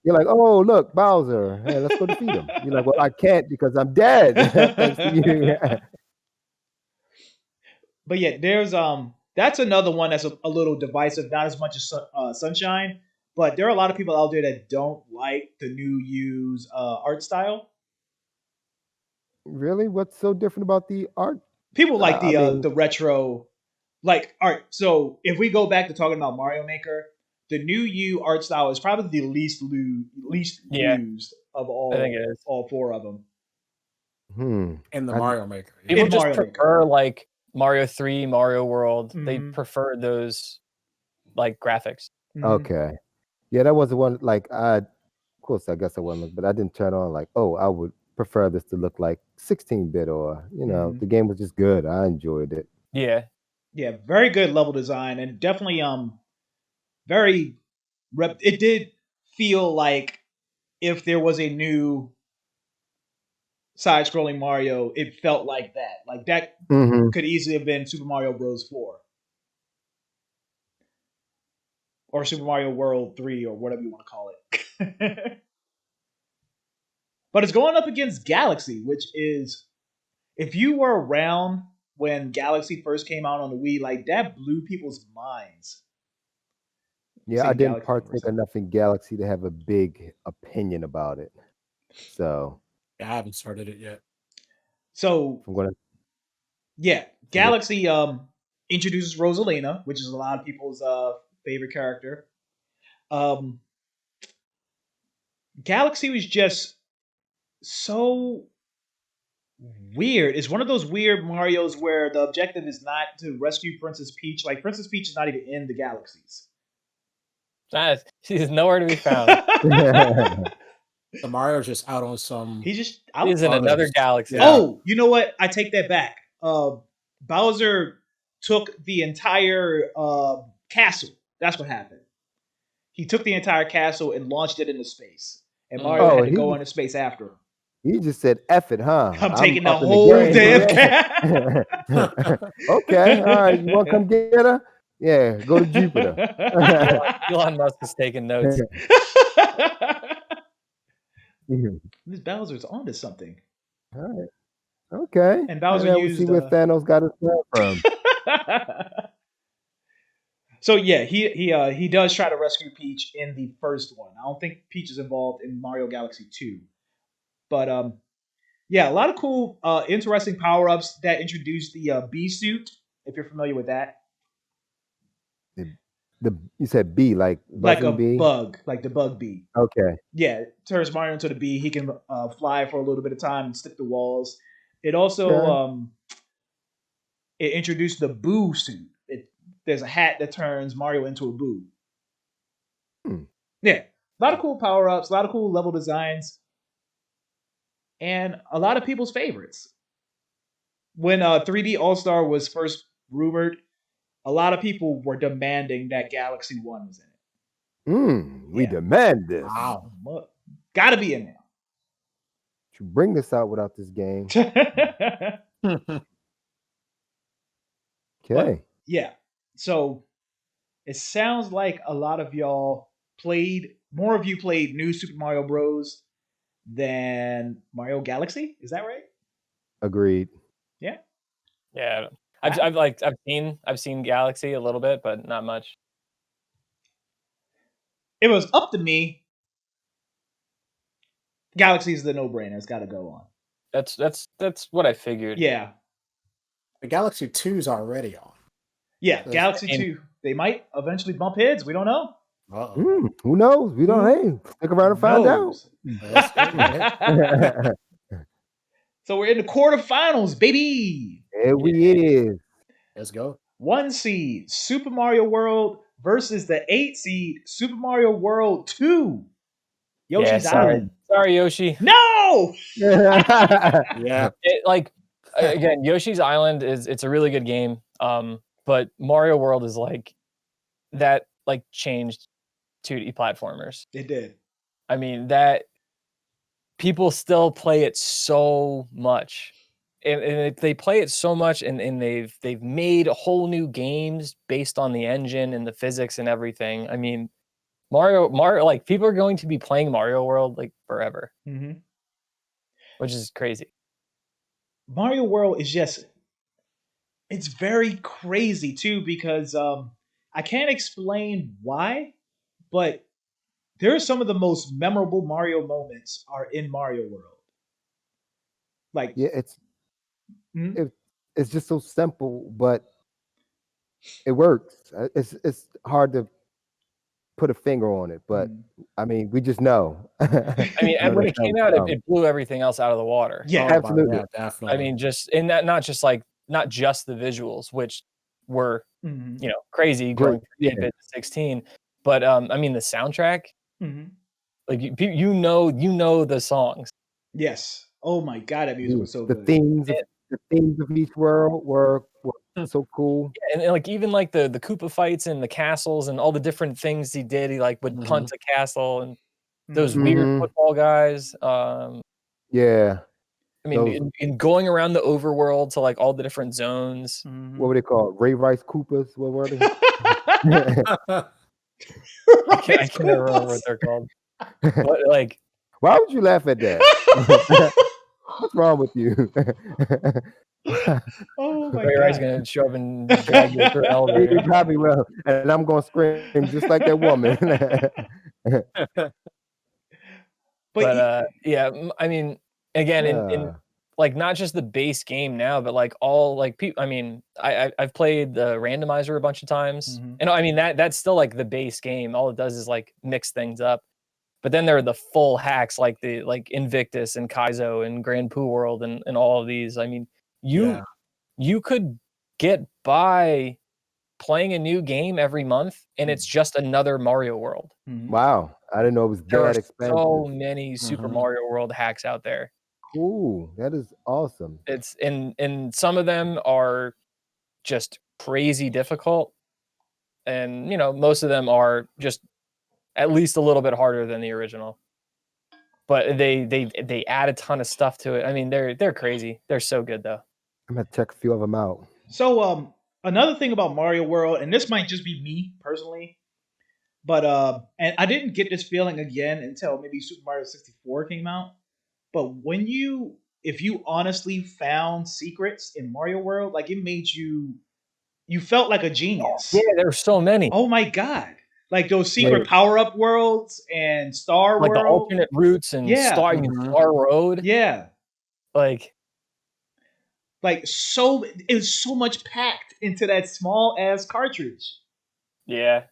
You're like, oh look, Bowser, hey, let's go defeat him. You're like, well, I can't because I'm dead thanks to you. But yeah, there's that's another one that's a little divisive, not as much as Sunshine, but there are a lot of people out there that don't like the new U's art style. Really, what's so different about the art? People like I mean, the retro, like art. So if we go back to talking about Mario Maker, the new U art style is probably the least Yeah, used of I think it is. all four of them In the I- Mario Maker. Yeah. People in just Mario Maker. prefer like Mario 3, Mario World. They Mhm. prefer those like graphics. Mhm. okay, yeah, that was the one. Like, of course, I guess I wasn't looking, but I didn't turn on like, oh, I would prefer this to look like 16-bit, or Mhm. the game was just good. I enjoyed it. Yeah. Yeah, very good level design and definitely very it did feel like if there was a new side-scrolling Mario, it felt like that. Like that Mm-hmm. could easily have been Super Mario Bros. 4 or Super Mario World 3 or whatever you want to call it. But it's going up against Galaxy, which is if you were around when Galaxy first came out on the Wii, like that blew people's minds. Yeah, I Seeing didn't Galaxy for the first partake time. enough in Galaxy to have a big opinion about it. So I haven't started it yet. So I'm gonna. yeah, Galaxy introduces Rosalina, which is a lot of people's favorite character. Um, Galaxy was just so weird. It's one of those weird Mario's where the objective is not to rescue Princess Peach. Like Princess Peach is not even in the galaxies. She's nowhere to be found. The Mario's just out on some. He's just She's in out. another others. galaxy. Yeah. Oh, you know what? I take that back. Bowser took the entire castle. That's what happened. He took the entire castle and launched it into space. And Mario Oh, had to go into space after him. he just said, "F it, huh? I'm taking the up in whole game, damn yeah." castle. Okay, all right. You want to come get her? Yeah, go to Jupiter. Elon Musk is taking notes. This Bowser's onto something. All right. Okay. And Bowser now we used see where Thanos got his plan from. So yeah, he does try to rescue Peach in the first one. I don't think Peach is involved in Mario Galaxy 2. But yeah, a lot of cool interesting power-ups that introduce the bee suit, if you're familiar with that. You said bee, like Like a buzzing bee? bug, like the bug bee. Okay. Yeah, it turns Mario into the bee. He can fly for a little bit of time and stick to walls. It also it introduced the boo suit. There's a hat that turns Mario into a boo. Yeah, a lot of cool power ups, a lot of cool level designs, and a lot of people's favorites. When 3D All Star was first rumored, a lot of people were demanding that Galaxy One was in it. We Yeah. demand this. Wow. Gotta be in To bring this out without this game. there. Okay. But, yeah. So it sounds like a lot of y'all more of you played New Super Mario Bros. Than Mario Galaxy. Is that right? Agreed. Yeah. Yeah, I've seen Galaxy a little bit, but not much. If it was up to me, Galaxy's the no-brainer. It's got to go on. That's what I figured. Yeah. The Galaxy 2's already on. Yeah, Galaxy 2. They might eventually bump heads. We don't know. Who knows? We don't. Hey, stick around and find out. So we're in the quarterfinals, baby. Here we is. Let's go. 1 seed Super Mario World versus the 8 seed Super Mario World 2. Yoshi's Island. Sorry, Yoshi. No. Yeah. Again, Yoshi's Island it's a really good game. But Mario World is that changed 2D platformers. It did. I mean, that people still play it so much. And they play it so much and they've made whole new games based on the engine and the physics and everything. I mean, Mario, people are going to be playing Mario World forever, which is crazy. Mario World is it's very crazy too because I can't explain why, but there are some of the most memorable Mario moments are in Mario World. It's just so simple, but it works. It's hard to put a finger on it, but I mean, we just know. I mean, and when it came out, it blew everything else out of the water. Yeah, absolutely. Yeah, definitely. I mean, just in that, not just the visuals, which were crazy going from 8-bit to 16, but I mean the soundtrack. You know the songs. Yes. Oh my god, that music was so good. The themes of each world were so cool. Yeah, and even the Koopa fights and the castles and all the different things he did. He would punt a castle and those weird football guys. Yeah. I mean, in going around the overworld to all the different zones. What were they called? Ray Rice Koopas? What were they? I can't remember what they're called. But why would you laugh at that? What's wrong with you? Oh my Ray god! Rice gonna show up and drag you through an elevator. He probably will, and I'm gonna scream just like that woman. But yeah, I mean, again, in not just the base game now, but all people. I mean, I've played the randomizer a bunch of times, and I mean that's still the base game. All it does is mix things up. But then there are the full hacks like Invictus and Kaizo and Grand Poo World and all of these. I mean, you could get by playing a new game every month, and it's just another Mario World. Wow, I didn't know it was that expensive. So many Super Mario World hacks out there. Cool, that is awesome. It's and some of them are just crazy difficult, and most of them are just at least a little bit harder than the original. But they add a ton of stuff to it. I mean, they're crazy. They're so good though. I'm gonna check a few of them out. So another thing about Mario World, and this might just be me personally, but and I didn't get this feeling again until maybe Super Mario 64 came out. But if you honestly found secrets in Mario World, it made you felt like a genius. Yeah, there were so many. Oh my god. Those secret power-up worlds and Star World. The alternate routes and Star Road. Yeah. It was so much packed into that small ass cartridge. Yeah.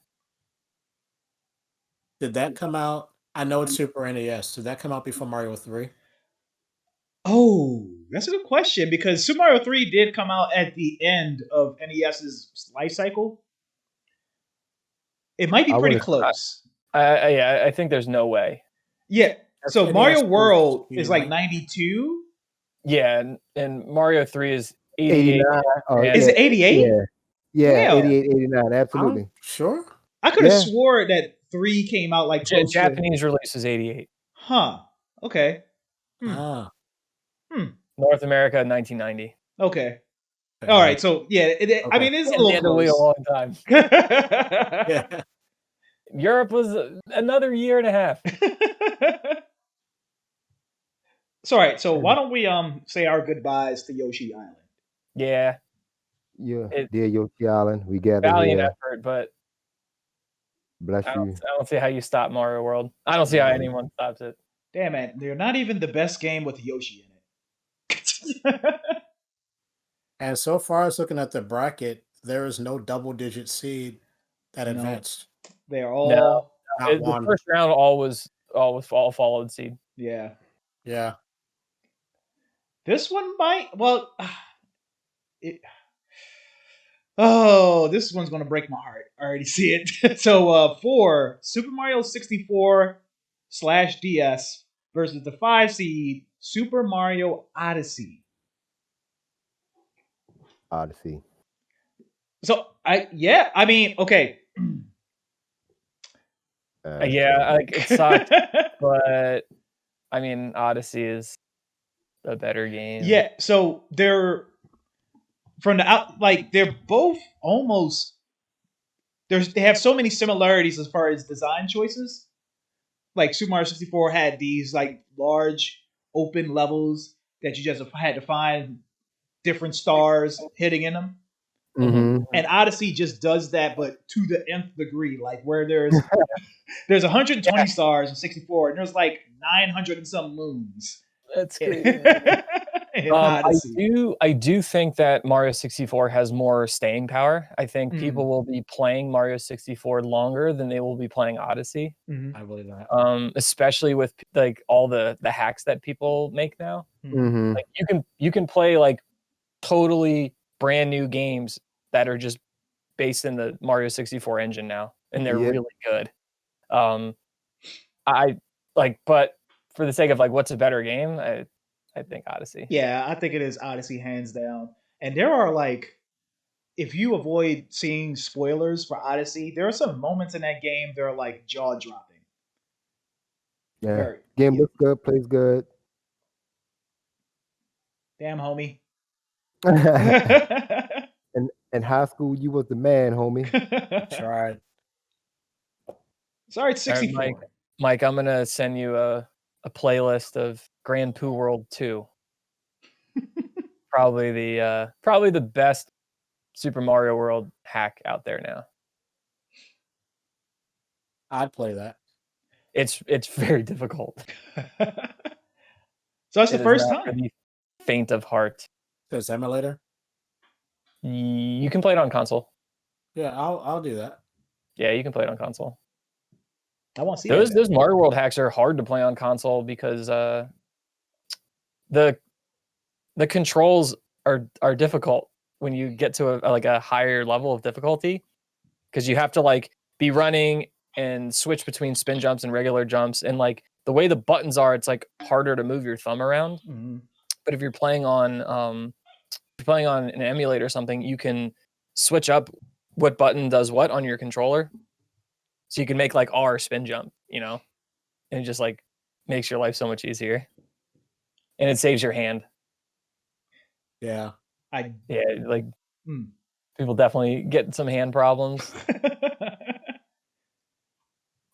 Did that come out? I know it's Super NES. Did that come out before Mario 3? Oh, that's a good question because Super Mario 3 did come out at the end of NES's life cycle. It might be pretty close. I think there's no way. Yeah. So Mario World is 92. Yeah, and Mario 3 is 88. Is it 88? Yeah, 88, 89, absolutely. Sure. I could have swore that 3 came out Japanese release is 88. Huh. Okay. North America 1990. Okay. All right. So yeah, I mean it's a little close. A long time. Yeah. Europe was another year and a half. So all right. So why don't we say our goodbyes to Yoshi Island? Yeah. Yeah, It dear Yoshi Island, we gather valiant here. effort, but Bless you. I don't see how you stop Mario World. I don't see how anyone stops it. Damn it, they're not even the best game with Yoshi in it. And so far as looking at the bracket, there is no double-digit seed that No. advanced. They're No, all Not the one. first round all followed seed. yeah. Yeah. This one might it, oh, this one's gonna break my heart. I already see it. So for Super Mario 64/DS versus the 5 seed Super Mario Odyssey. Odyssey. So I mean, okay. Yeah, like it sucked, but I mean, Odyssey is a better game. Yeah, so they're from the out like they're both almost they have so many similarities as far as design choices. Like Super Mario 64 had these like large open levels that you just had to find different stars hitting in them. Mm-hmm. And Odyssey just does that, but to the nth degree. Like where there's 120 stars in 64, and there's like 900 and some moons. That's in crazy. Odyssey. I do think that Mario 64 has more staying power. I think people will be playing Mario 64 longer than they will be playing Odyssey. Mm-hmm. I believe that. Especially with like all the hacks that people make now. Mm-hmm. Like you can play like totally brand new games that are just based in the Mario 64 engine now, and they're Yep. really good. I like, but for the sake of like, what's a better game? I think Odyssey. Yeah, I think it is Odyssey hands down. And there are like, if you avoid seeing spoilers for Odyssey, there are some moments in that game that are like jaw dropping. Yeah. Very. Game looks good, plays good. Damn, homie. In high school, you was the man, homie. Tried. Sorry, it's All right, 64. Mike, I'm gonna send you a playlist of Grand Poo World 2. Probably the best Super Mario World hack out there now. I'd play that. It's very difficult. So that's the It is first not for time. the faint of heart. There's emulator. You can play it on console. Yeah, I'll do that. Yeah, you can play it on console. I want to see Those Mario World hacks are hard to play on console because the controls are difficult when you get to a higher level of difficulty, because you have to like be running and switch between spin jumps and regular jumps, and like the way the buttons are, it's like harder to move your thumb around. Mm-hmm. But if you're playing on an emulator or something, you can switch up what button does what on your controller, so you can make like R spin jump, and it just like makes your life so much easier, and it saves your hand. Yeah. Like people definitely get some hand problems,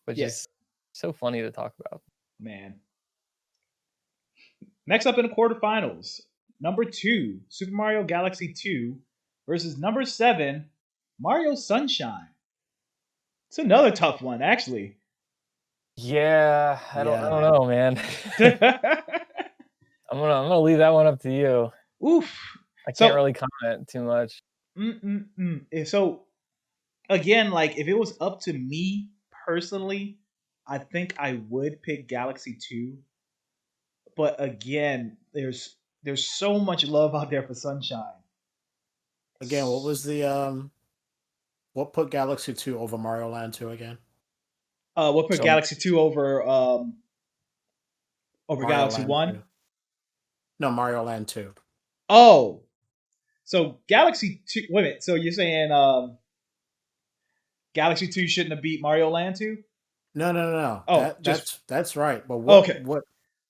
which is so funny to talk about. Man. Next up in the quarterfinals, number 2, Super Mario Galaxy 2 versus number 7, Mario Sunshine. It's another tough one, actually. Yeah, I don't know, man. I'm gonna leave that one up to you. Oof. I can't really comment too much. So again, like if it was up to me personally, I think I would pick Galaxy 2. But again, there's so much love out there for Sunshine. Again, what was the what put Galaxy 2 over Mario Land 2 again? What put Galaxy 2 over Galaxy Land 1? 2. No, Mario Land 2. Oh. So Galaxy 2, wait a minute. So you're saying Galaxy 2 shouldn't have beat Mario Land 2? No. Oh, that's right. But what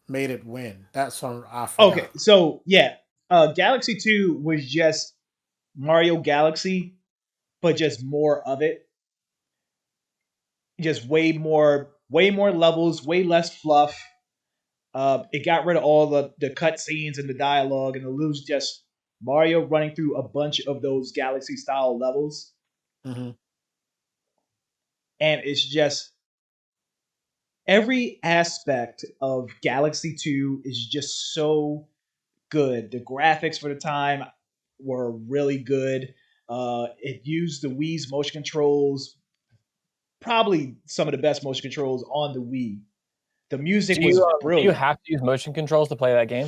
made it win? That's what I forgot. Okay, so yeah, Galaxy 2 was just Mario Galaxy, but just more of it. Just way more levels, way less fluff. It got rid of all the cutscenes and the dialogue, and it was just Mario running through a bunch of those Galaxy style levels, Mm-hmm. and it's just every aspect of Galaxy 2 is just so good. The graphics for the time were really good. It used the Wii's motion controls, probably some of the best motion controls on the Wii. The music was Do you brilliant. have to use motion controls to play that game?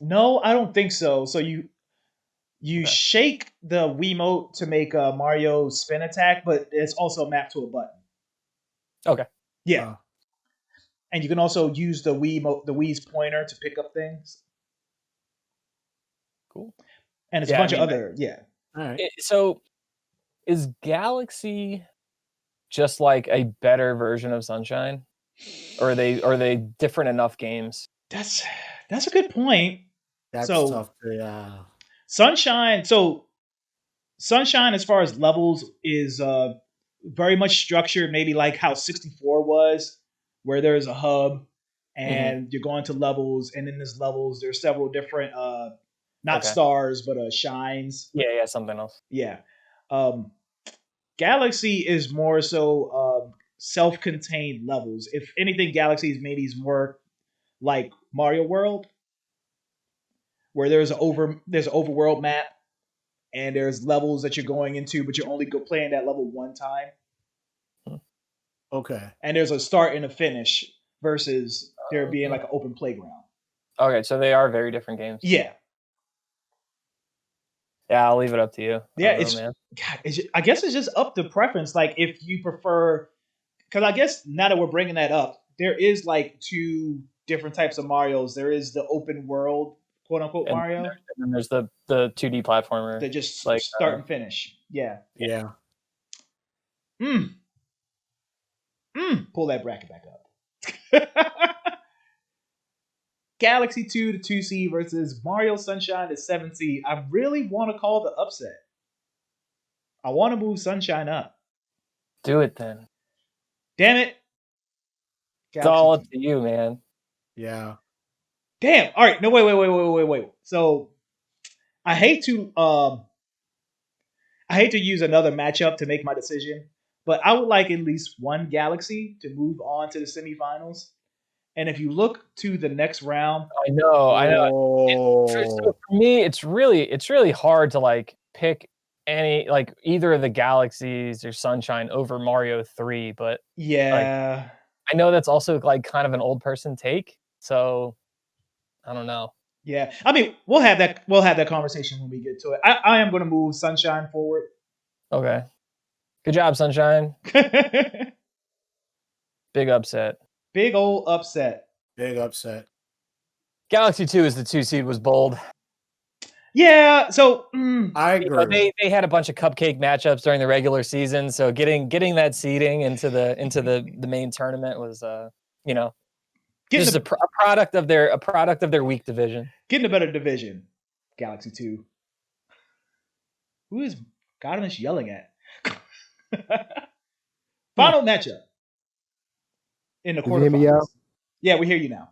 No, I don't think so. So you Okay. shake the Wiimote to make a Mario spin attack, but it's also mapped to a button. Okay. Yeah, and you can also use the Wii's pointer to pick up things, Cool. and it's a Yeah, I bunch of mean, other yeah. All right. so is Galaxy just like a better version of Sunshine, or are they different enough games? That's a good point. That's So tough to. Sunshine, as far as levels is very much structured, maybe like how 64 was, where there's a hub and you're going to levels, and in these levels there's several different not Okay. stars but shines. Yeah, something else. Yeah. Um, Galaxy is more so self-contained levels. If anything, Galaxy is maybe more like Mario World, where there's an overworld map and there's levels that you're going into, but you're only playing that level one time. Okay. And there's a start and a finish versus there being like an open playground. Okay, so they are very different games. Yeah. Yeah, I'll leave it up to you. Yeah, man. I guess it's just up to preference. Like if you prefer, because I guess now that we're bringing that up, there is like two different types of Marios. There is the open world, quote unquote, Mario. And then there's the 2D platformer. That just like start and finish. Yeah. Yeah. Pull that bracket back up. Galaxy 2 to 2C versus Mario Sunshine to 7C. I really want to call the upset. I want to move Sunshine up. Do it then. Damn it. It's all up to you, man. Yeah. Damn. All right. No, wait. So I hate to use another matchup to make my decision, but I would like at least one Galaxy to move on to the semifinals. And if you look to the next round, I know. Oh. So for me, it's really hard to like pick any like either of the Galaxies or Sunshine over Mario 3, but yeah, I know that's also like kind of an old person take. So I don't know. yeah. I mean, we'll have that conversation when we get to it. I am going to move Sunshine forward. Okay. Good job, Sunshine. Big upset. Big old upset. Big upset. Galaxy 2 is the 2 seed was bold. Yeah, so I agree. They had a bunch of cupcake matchups during the regular season, so getting that seeding into the main tournament was just a product of their weak division. Getting a better division. Galaxy 2. Who is Godimus yelling at? Final matchup in the quarterfinals. Yeah, we hear you now.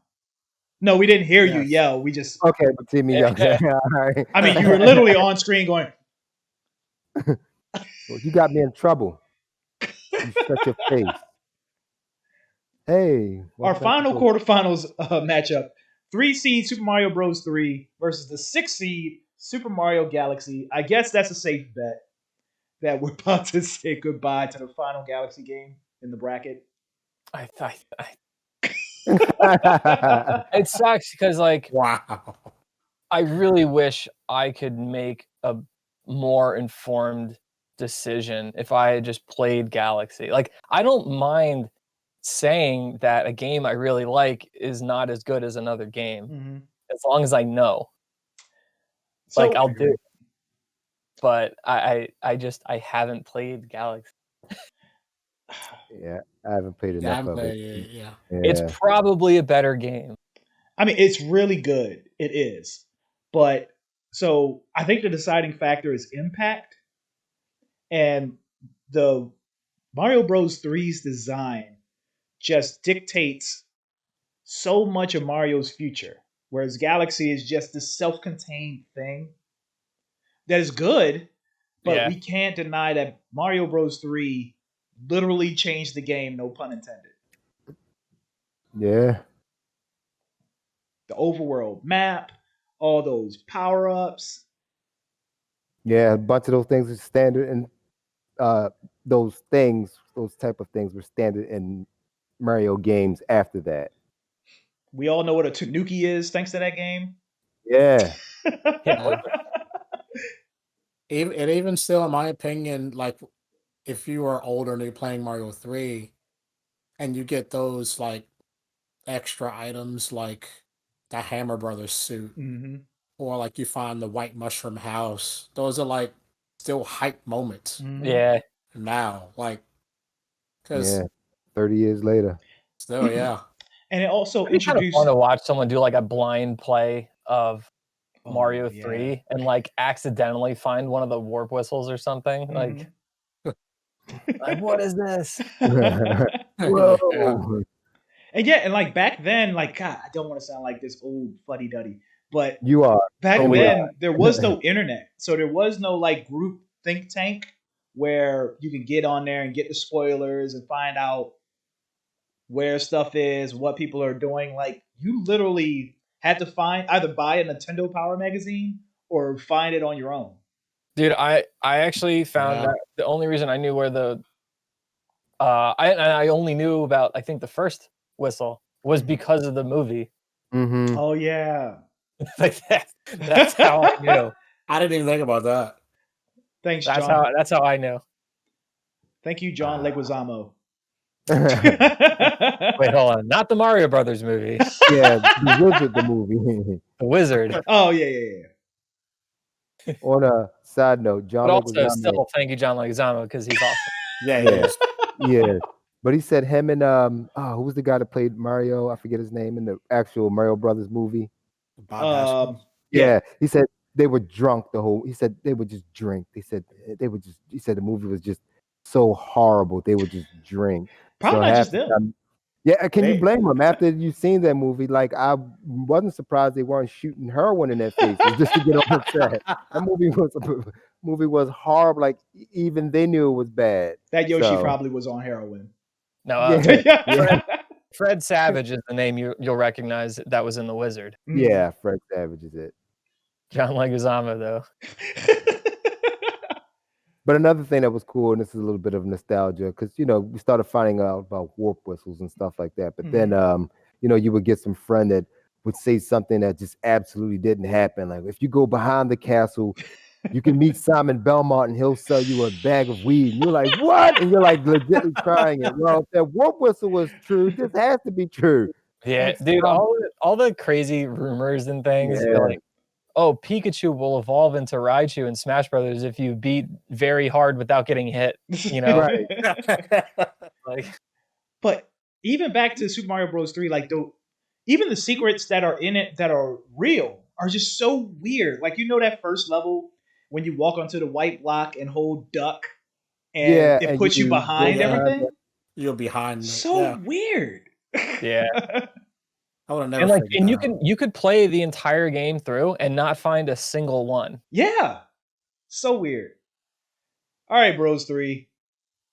No, we didn't hear you yell. We just okay. But see me yell. All right. I mean, you were literally on screen going. Well, you got me in trouble. You shut your face. Hey. Our final quarterfinals matchup: 3 seed Super Mario Bros. 3 versus the 6 seed Super Mario Galaxy. I guess that's a safe bet that we're about to say goodbye to the final Galaxy game in the bracket. It sucks because like wow. I really wish I could make a more informed decision if I had just played Galaxy. Like I don't mind saying that a game I really like is not as good as another game, as long as I know. So, like I'll do it. But I haven't played Galaxy. Yeah, I haven't played enough of it. Yeah. It's probably a better game. I mean, it's really good. It is. But so I think the deciding factor is impact, and the Mario Bros. 3's design just dictates so much of Mario's future. Whereas Galaxy is just this self-contained thing that is good, but we can't deny that Mario Bros. 3 literally changed the game, no pun intended. Yeah. The overworld map, all those power-ups. Yeah, a bunch of those things are standard, and those type of things were standard in Mario games after that. We all know what a Tanuki is thanks to that game. Yeah. Even still, in my opinion, like if you are older and you're playing Mario 3 and you get those like extra items like the Hammer Brothers suit, or like you find the White Mushroom House, those are like still hype moments. Yeah. Now, like, because 30 years later. still, yeah. And it also It's kind of introduced. fun to watch someone do like a blind play of Mario yeah. 3 and like accidentally find one of the warp whistles or something. Like what is this? Whoa. And yeah, and like back then, like God, I don't want to sound like this old fuddy duddy, but You are. back Oh, then yeah. there was no internet, so there was no like group think tank where you could get on there and get the spoilers and find out where stuff is, what people are doing. Like you literally had to either buy a Nintendo Power magazine or find it on your own. Dude, I actually found that the only reason I knew where the I only knew about I think the first whistle was because of the movie. Oh yeah. Like that's how I knew. I didn't even think about that. Thanks, That's John. that's how I knew. Thank you, John Leguizamo. Wait, hold on. Not the Mario Brothers movie. Yeah, the Wizard, the movie. The Wizard. Oh yeah. On a side note, John But also Leguizamo. still thank you, John Leguizamo, because he's awesome. Yeah. But he said him and who was the guy that played Mario? I forget his name in the actual Mario Brothers movie. Yeah, he said they were drunk the whole. He said they would just drink. He said the movie was just so horrible. They would just drink. Probably not just them. Yeah, can you blame them after you've seen that movie? Like I wasn't surprised they weren't shooting heroin in their faces just to get on the set. That movie was horrible. Like even they knew it was bad. That Yoshi probably was on heroin. No, Fred Savage is the name you'll recognize that was in The Wizard. Yeah, Fred Savage is it. John Leguizamo, though. But another thing that was cool, and this is a little bit of nostalgia, because we started finding out about warp whistles and stuff like that. But then, you would get some friend that would say something that just absolutely didn't happen. Like if you go behind the castle, you can meet Simon Belmont, and he'll sell you a bag of weed. And you're like, what? And you're like legitimately trying it. Well, if that warp whistle was true, this has to be true. Yeah, dude, all the crazy rumors and things. Yeah. You're like, oh, Pikachu will evolve into Raichu in Smash Brothers if you beat very hard without getting hit. Right. Like, but even back to Super Mario Bros. 3, like even the secrets that are in it that are real are just so weird. Like that first level when you walk onto the white block and hold duck, and it puts you behind everything. You're behind. So weird. Yeah. I would have never. And you could play the entire game through and not find a single one. Yeah. So weird. All right, Bros 3.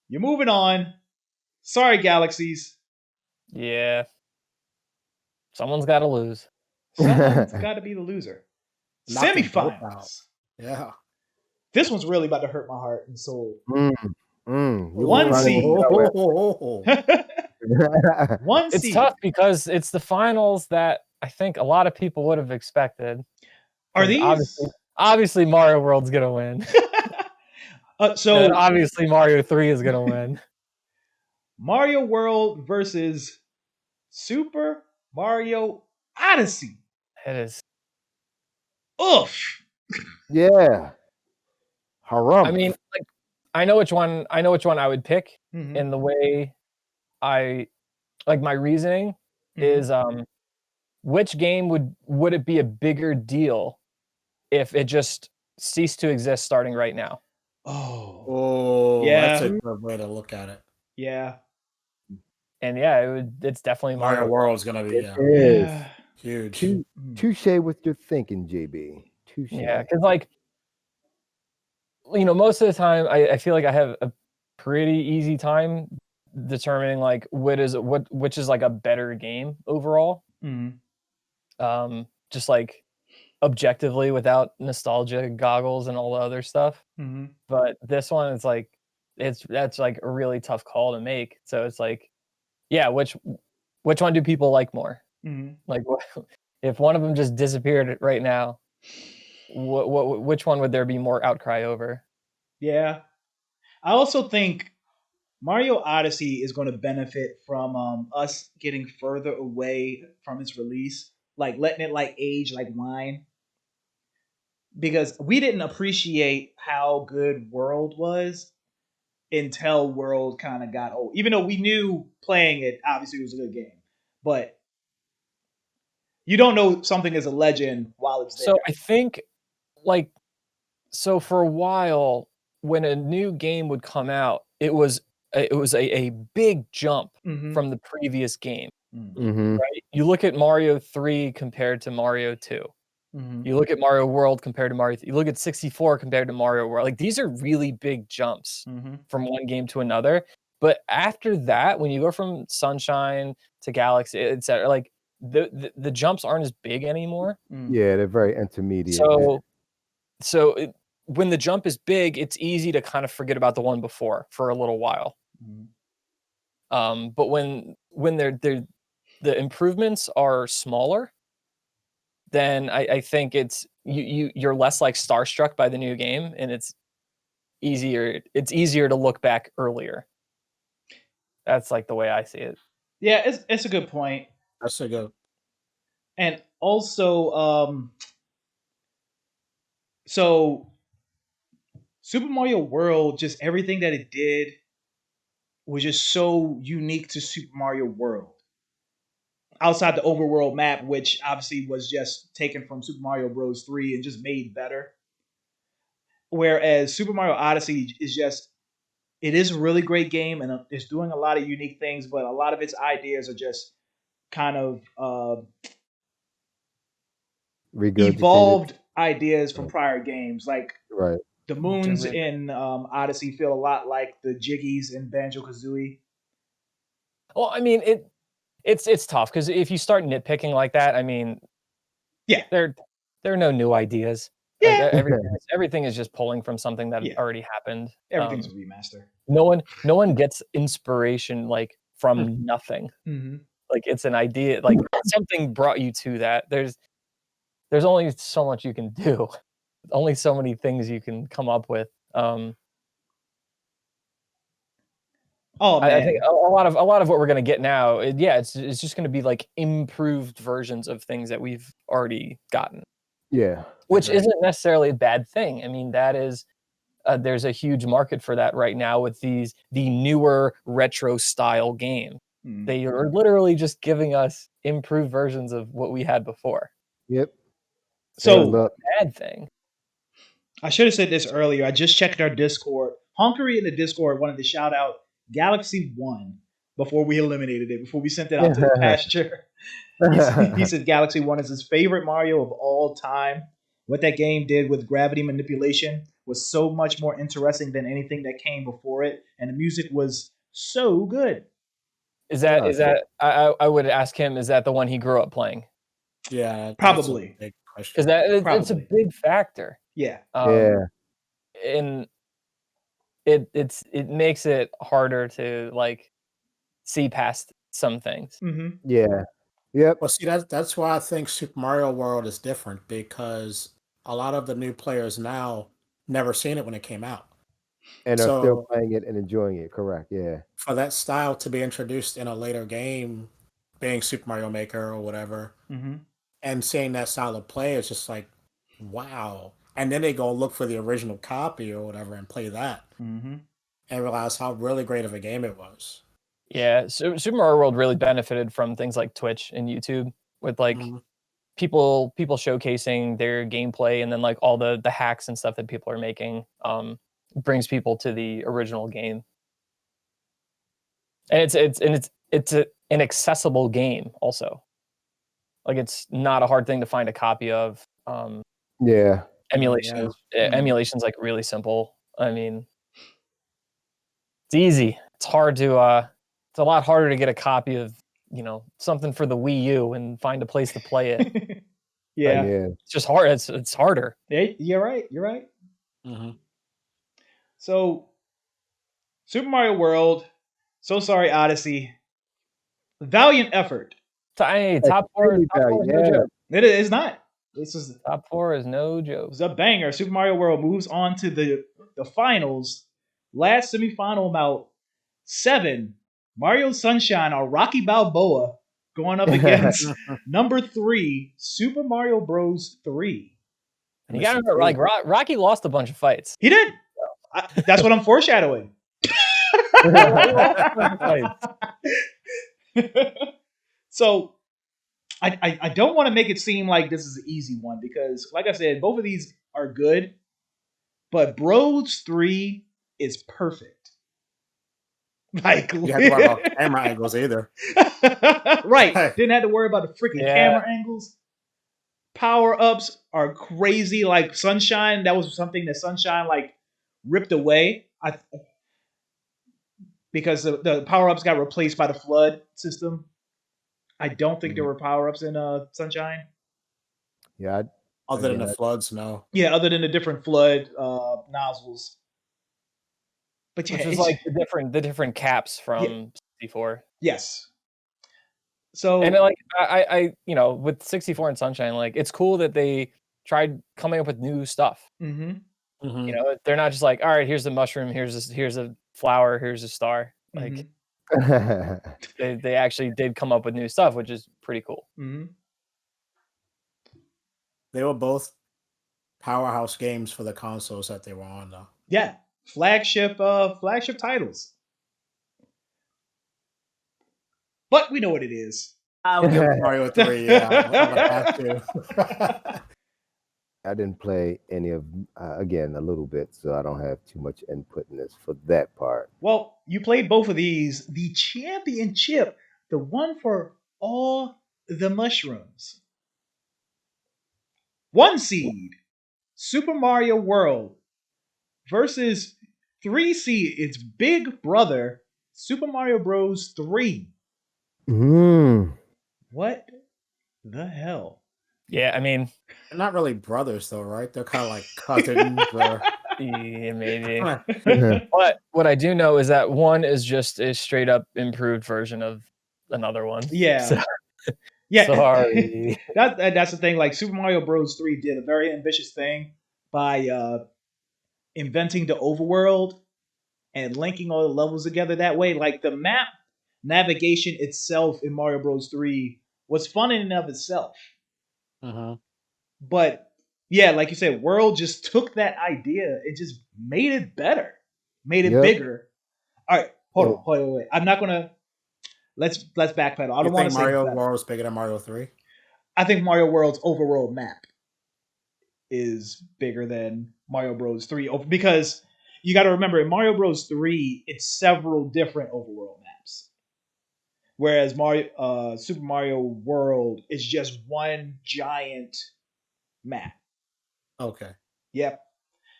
You're moving on. Sorry, Galaxies. Yeah. Someone's got to lose. Someone's got to be the loser. Semifinals. Yeah. This one's really about to hurt my heart and soul. One seed. One seed. It's tough because it's the finals that I think a lot of people would have expected. Are these? Obviously Mario World's going to win. And obviously Mario 3 is going to win. Mario World versus Super Mario Odyssey. It is. Oof. Yeah. Haram. I mean, like, I know which one I would pick, in the way I like my reasoning is which game would it be a bigger deal if it just ceased to exist starting right now? Oh, yeah, that's a good way to look at it. Yeah. And yeah, it's definitely Mario World's gonna be. It is. Huge. Touche with your thinking, JB. Touche. Yeah, because like, most of the time I feel like I have a pretty easy time determining like which is like a better game overall. Just like objectively without nostalgia goggles and all the other stuff. But this one is like that's like a really tough call to make. So it's like, yeah, which one do people like more? Like, if one of them just disappeared right now, which one would there be more outcry over? Yeah. I also think Mario Odyssey is going to benefit from us getting further away from its release, like letting it like age like wine, because we didn't appreciate how good World was until World kind of got old. Even though we knew playing it, obviously it was a good game, but you don't know something is a legend while it's there. So I think, like, so for a while, when a new game would come out, it was a big jump from the previous game. Right? You look at Mario 3 compared to Mario 2. You look at Mario World compared to Mario. You look at 64 compared to Mario World. Like, these are really big jumps from one game to another. But after that, when you go from Sunshine to Galaxy, etc., like the jumps aren't as big anymore. Yeah, they're very intermediate. So when the jump is big, it's easy to kind of forget about the one before for a little while. But when the improvements are smaller, then I think it's you're less like starstruck by the new game, and it's easier to look back earlier. That's like the way I see it. Yeah, it's a good point. That's a good. And also, so Super Mario World, just everything that it did was just so unique to Super Mario World. Outside the overworld map, which obviously was just taken from Super Mario Bros. 3 and just made better. Whereas Super Mario Odyssey is just, it is a really great game and it's doing a lot of unique things, but a lot of its ideas are just kind of evolved ideas from prior games. Like the moons in Odyssey feel a lot like the Jiggies in Banjo-Kazooie. Well, I mean, it's tough because if you start nitpicking like that, I mean, yeah, there are no new ideas. Yeah. Like, everything is just pulling from something that already happened. Everything's a remaster. No one gets inspiration like from nothing. Like, it's an idea, like something brought you to that. There's only so much you can do. Only so many things you can come up with. Oh man, I think a lot of what we're gonna get now, it's just gonna be like improved versions of things that we've already gotten. Yeah, which isn't necessarily a bad thing. I mean, that is there's a huge market for that right now with the newer retro style game. They are literally just giving us improved versions of what we had before. Yep. So bad thing. I should have said this earlier. I just checked our Discord. Honkery in the Discord wanted to shout out Galaxy 1 before we eliminated it, before we sent it out to the pasture. He said Galaxy 1 is his favorite Mario of all time. What that game did with gravity manipulation was so much more interesting than anything that came before it, and the music was so good. Is that I would ask him, is that the one he grew up playing? Yeah, probably. Because it's a big factor. Yeah. And it makes it harder to like see past some things. Yeah. Yep. Well, see, that's why I think Super Mario World is different, because a lot of the new players now never seen it when it came out. And are still playing it and enjoying it, correct, yeah. For that style to be introduced in a later game, being Super Mario Maker or whatever, and seeing that style of play, it's just like, wow. And then they go look for the original copy or whatever and play that. And realize how really great of a game it was. Yeah, so Super Mario World really benefited from things like Twitch and YouTube, with like people showcasing their gameplay, and then like all the hacks and stuff that people are making brings people to the original game. And it's an accessible game also. Like it's not a hard thing to find a copy of. Yeah. Emulations, emulation's like really simple. I mean, it's easy. It's hard to. It's a lot harder to get a copy of something for the Wii U and find a place to play it. Yeah. It's just hard. It's harder. Yeah, you're right. You're right. Mm-hmm. So, Super Mario World, So Sorry Odyssey, valiant effort. Top four is no joke. It is not. This is Top 4 is no joke. It was a banger. Super Mario World moves on to the finals. Last semifinal about 7. Mario Sunshine or Rocky Balboa going up against number 3, Super Mario Bros. 3. And you gotta remember, like Rocky lost a bunch of fights. He did. That's what I'm foreshadowing. So I don't want to make it seem like this is an easy one because, like I said, both of these are good, but Bros 3 is perfect. Like you have to worry about camera angles either. Right. Didn't have to worry about the freaking camera angles. Power-ups are crazy. Like Sunshine, that was something that Sunshine like ripped away. Because the power-ups got replaced by the flood system. I don't think there were power-ups in Sunshine. Yeah. Other than the floods, no. Yeah, other than the different flood nozzles. But yeah, which is like the different caps from 64. Yes. So and like I with 64 and Sunshine, like it's cool that they tried coming up with new stuff. They're not just like, all right, here's the mushroom, here's a flower, here's a star. Like they actually did come up with new stuff, which is pretty cool. They were both powerhouse games for the consoles that they were on, though. Yeah, flagship titles. But we know what it is. I would give Mario 3. Yeah, I would have to. I didn't play any of again a little bit, so I don't have too much input in this for that part. Well, you played both of these. The championship, the one for all the mushrooms. 1 seed, Super Mario World versus 3 seed, its big brother, Super Mario Bros. 3. What the hell? Yeah, I mean, they're not really brothers, though, right? They're kind of like cousins. Yeah, maybe. But what I do know is that one is just a straight up improved version of another one. Yeah. So, yeah. Sorry. That's the thing. Like Super Mario Bros. 3 did a very ambitious thing by inventing the overworld and linking all the levels together that way. Like the map navigation itself in Mario Bros. 3 was fun in and of itself. But yeah, like you said, World just took that idea and just made it better, made it bigger. All right, hold on, wait. I'm not gonna. Let's backpedal. I don't want to say Mario World is bigger than Mario 3. I think Mario World's overworld map is bigger than Mario Bros. 3 because you got to remember in Mario Bros. 3 it's several different overworld maps, whereas Super Mario World is just one giant map. Okay. Yep.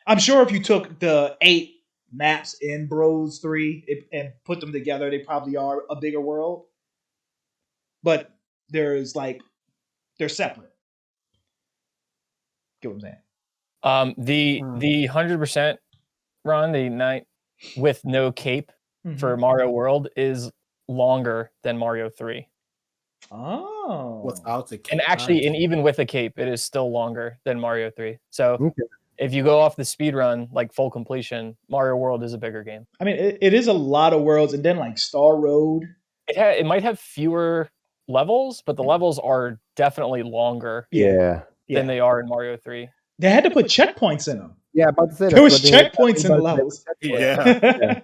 I'm sure if you took the 8 maps in Bros 3 and put them together, they probably are a bigger world. But they're separate. Get what I'm saying? The 100% run, the night with no cape for Mario World is longer than Mario 3. Oh. Without the cape. And actually, and even with a cape, it is still longer than Mario 3. So if you go off the speed run, like full completion, Mario World is a bigger game. I mean, it is a lot of worlds, and then like Star Road. It might have fewer levels, but the levels are definitely longer than they are in Mario 3. They had to put checkpoints in them. Yeah, I'm about to say there was checkpoints in the levels. Yeah.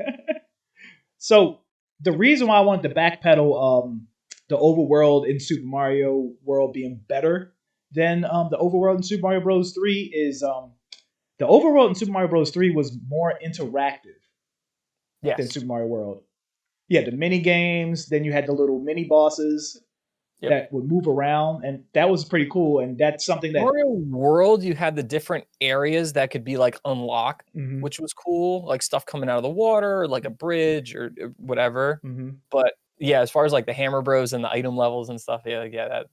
So the reason why I wanted to backpedal the overworld in Super Mario World being better than the overworld in Super Mario Bros. 3 is the overworld in Super Mario Bros. 3 was more interactive than Super Mario World. You had the mini games, then you had the little mini bosses, that would move around, and that was pretty cool. And that's something that Mario World, you had the different areas that could be like unlocked, which was cool, like stuff coming out of the water, like a bridge or whatever. But yeah, as far as like the Hammer Bros and the item levels and stuff, that.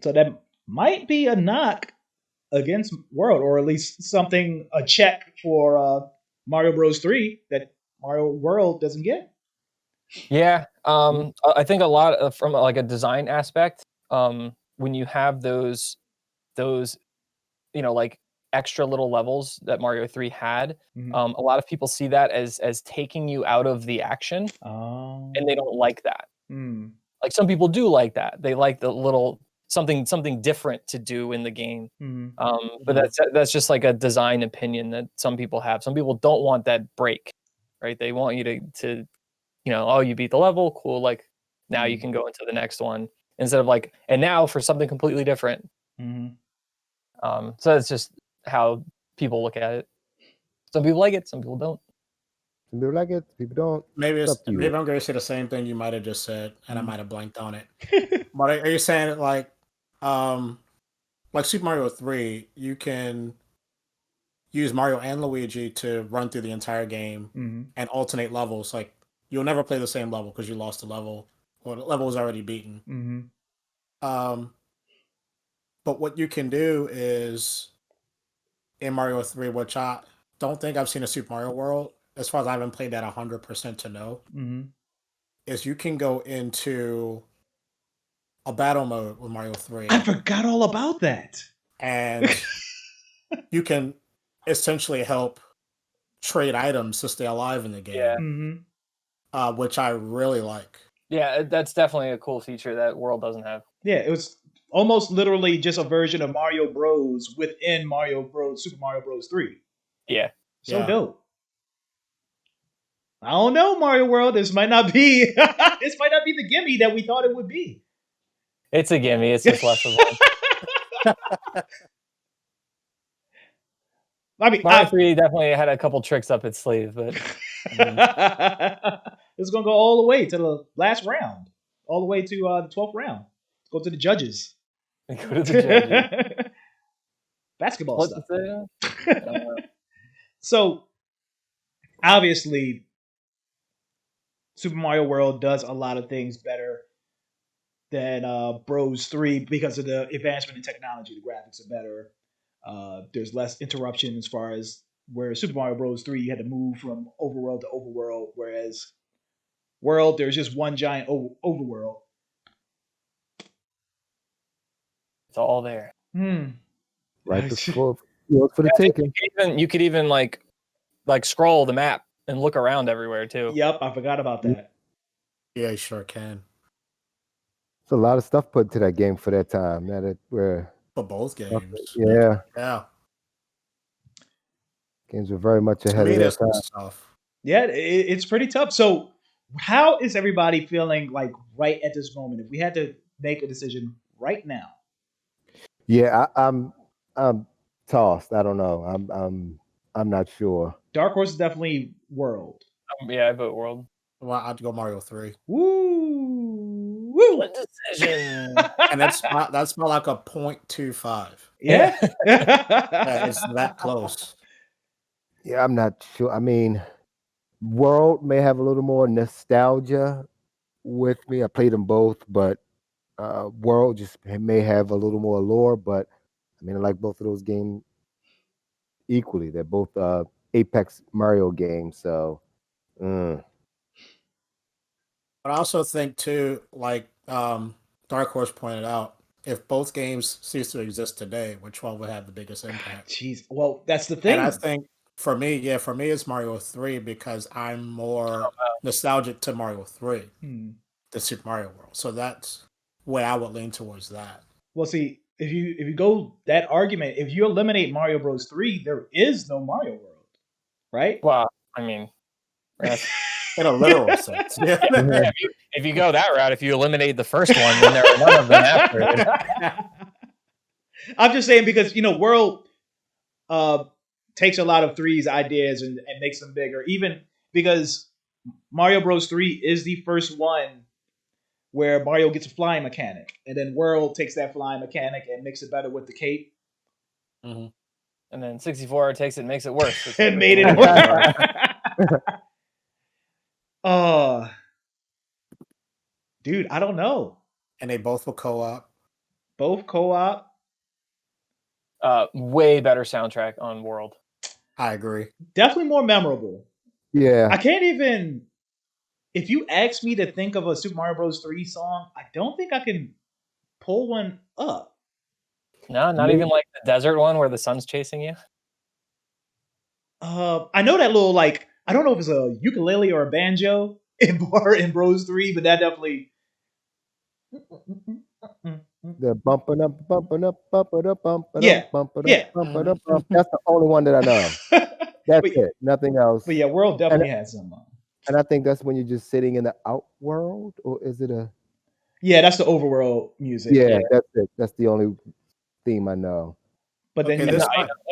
So that might be a knock against World, or at least something, a check for Mario Bros. 3 that Mario World doesn't get. Yeah, I think a lot of, from like a design aspect, when you have those, like extra little levels that Mario 3 had, a lot of people see that as taking you out of the action, and they don't like that. Like some people do like that; they like the little something different to do in the game. But that's just like a design opinion that some people have. Some people don't want that break, right? They want you to oh, you beat the level, cool. Like now you can go into the next one instead of like, and now for something completely different. So that's just how people look at it. Some people like it, some people don't. Some people like it, people don't. Maybe up to you. maybe I'm going to say the same thing you might have just said, and I might have blanked on it. But are you saying it like Super Mario 3, you can use Mario and Luigi to run through the entire game and alternate levels. Like you'll never play the same level because you lost the level, or the level was already beaten. But what you can do is in Mario 3, which I don't think I've seen a Super Mario World, as far as I haven't played that 100% to know, is you can go into a battle mode with Mario 3. I forgot all about that. And you can essentially help trade items to stay alive in the game. Which I really like. Yeah, that's definitely a cool feature that World doesn't have. Yeah, it was almost literally just a version of Mario Bros within Mario Bros, Super Mario Bros. 3. Yeah. So dope. I don't know, Mario World. This might not be the gimme that we thought it would be. It's a gimme. It's just less of one. I mean, Mario 3 definitely had a couple tricks up its sleeve, but it's gonna go all the way to the last round, all the way to the 12th round. Let's go to the judges. Go to the judges. Basketball What stuff. to say? So, obviously, Super Mario World does a lot of things better than Bros 3 because of the advancement in technology. The graphics are better. There's less interruption as far as where Super Mario Bros. 3 you had to move from overworld to overworld, whereas World there's just one giant overworld. It's all there. Right before for the taking. You could even like scroll the map and look around everywhere too. Yep, I forgot about that. Yeah, you sure can. It's a lot of stuff put into that game for that time. For both games. Yeah. Games were very much ahead of their time. Stuff. Yeah, it's pretty tough. So, how is everybody feeling like right at this moment? If we had to make a decision right now. Yeah, I'm tossed. I don't know. I'm not sure. Dark Horse is definitely World. Yeah, I vote World. Well, I'd go Mario 3. Woo! What decision? And that's more like a 0.25. Yeah. It's that close. Yeah, I'm not sure. I mean, World may have a little more nostalgia with me. I played them both, but World just may have a little more allure. But I mean, I like both of those games equally. They're both Apex Mario games. So, But I also think too, like Dark Horse pointed out, if both games cease to exist today, which one would have the biggest impact? Jeez, well, that's the thing. And I think for me, it's Mario 3 because I'm more nostalgic to Mario 3 than Super Mario World. So that's where I would lean towards that. Well, see, if you go that argument, if you eliminate Mario Bros. 3, there is no Mario World, right? Well, I mean, in a literal sense. Yeah. If you go that route, if you eliminate the first one, then there are none of them after it. I'm just saying because World takes a lot of 3's ideas and makes them bigger. Even because Mario Bros. 3 is the first one where Mario gets a flying mechanic, and then World takes that flying mechanic and makes it better with the cape. Mm-hmm. And then 64 takes it and makes it worse. And made it worse. Dude, I don't know. And they both were co-op. Both co-op. Way better soundtrack on World. I agree. Definitely more memorable. Yeah. I can't even. If you ask me to think of a Super Mario Bros. 3 song, I don't think I can pull one up. No, not even like the desert one where the sun's chasing you. I know that little like I don't know if it's a ukulele or a banjo in Bros 3, but that definitely. The bumping up, bumping up, bumping up, bumping Yeah, up, bumping yeah. up, bumping up. That's the only one that I know. That's it. Nothing else. But yeah, World definitely has some. And I think that's when you're just sitting in the outworld, or is it a? Yeah, that's the overworld music. Yeah, that's it. That's the only theme I know. But then Okay,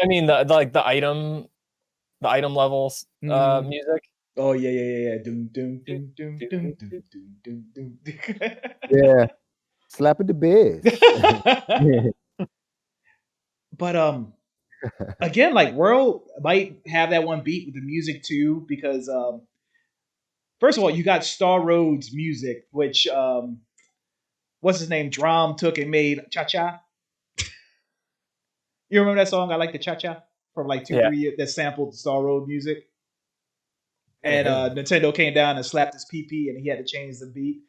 I mean the item levels music. Oh yeah. Doom doom doom doom doom doom doom doom. Yeah, slapping the bed. But again, like World might have that one beat with the music too, because first of all, you got Star Road's music, which what's his name? Drum took and made Cha Cha. You remember that song? I like the Cha Cha from like 2-3 years that sampled Star Road music. And Nintendo came down and slapped his PP, and he had to change the beat.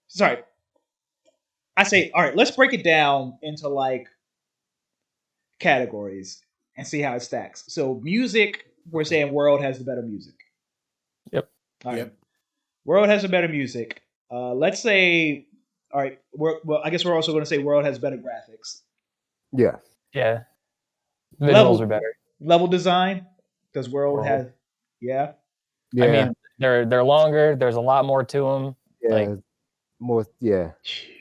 Sorry. I say, all right, let's break it down into like categories and see how it stacks. So music, we're saying World has the better music. Yep. All right. World has the better music. Let's say, all right, well, I guess we're also going to say World has better graphics. Yeah. Yeah. Visuals are better. Level design, does World have? Yeah. I mean, they're longer. There's a lot more to them. Yeah. Like more. Yeah.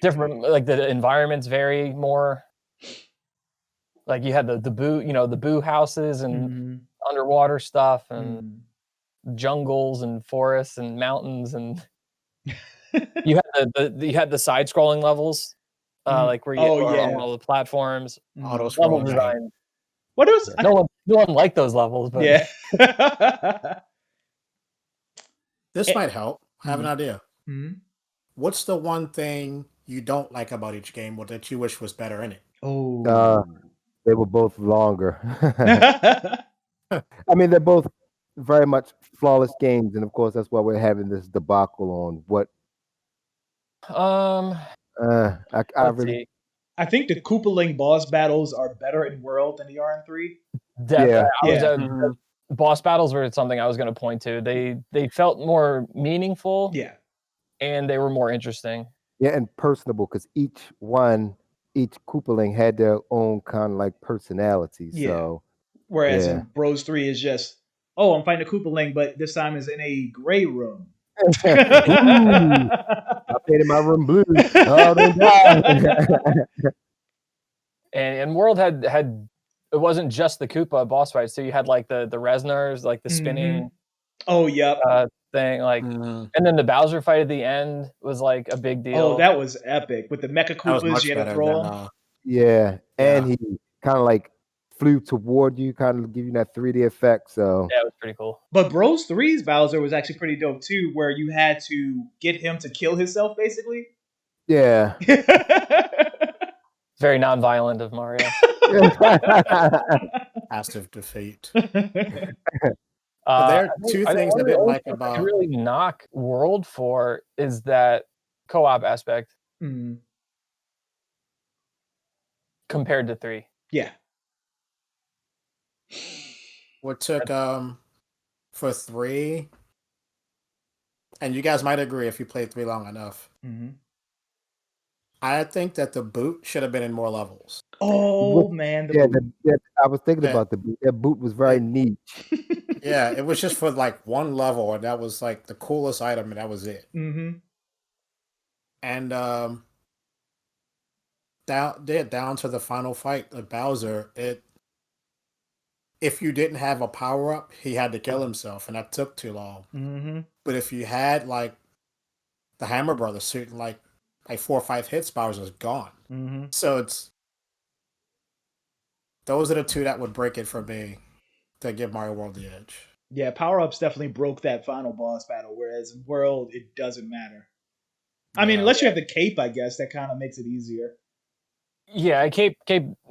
Different. Like the environments vary more. Like you had the boo houses and underwater stuff and jungles and forests and mountains and you had the side scrolling levels. Like where you on all the platforms. Auto Level scrolling. design. What else? No one liked those levels, but yeah. This might help. I have an idea. Mm-hmm. What's the one thing you don't like about each game, or that you wish was better in it? Oh, they were both longer. I mean, they're both very much flawless games, and of course, that's why we're having this debacle on what. I think the Koopaling boss battles are better in World than they are in 3. Yeah. Boss battles were something I was going to point to. They felt more meaningful. Yeah. And they were more interesting. Yeah, and personable, because each Koopaling had their own kind of like personality. Yeah. So, whereas in Bros 3 is just, I'm fighting a Koopaling, but this time is in a gray room. I painted my room blue. Oh, don't die. And World had it wasn't just the Koopa boss fight. So you had like the Resnars, like the spinning. Oh, yep. Thing like, and then the Bowser fight at the end was like a big deal. Oh, that was epic with the Mecha Koopas. You had to throw them. Yeah, and he kind of like flew toward you, kind of give you that 3D effect. So yeah, it was pretty cool. But Bros 3's Bowser was actually pretty dope too, where you had to get him to kill himself, basically. Yeah. Very non-violent of Mario. Passive defeat. But there are two things I didn't like about. I really knock World for is that co-op aspect compared to 3. Yeah. What took for 3, and you guys might agree if you played 3 long enough. I think that the boot should have been in more levels. Oh man, the boot. I was thinking about the boot. That boot was very niche. Yeah, it was just for like one level, and that was like the coolest item, and that was it. And down to the final fight of Bowser, it if you didn't have a power up, he had to kill himself, and that took too long. Mm-hmm. But if you had like the Hammer Brothers suit, like 4 or 5 hits, Bowser's is gone. Mm-hmm. So those are the two that would break it for me to give Mario World the edge. Yeah, power ups definitely broke that final boss battle, whereas in World it doesn't matter. I mean, Yeah. unless you have the cape, I guess that kind of makes it easier. Yeah, cape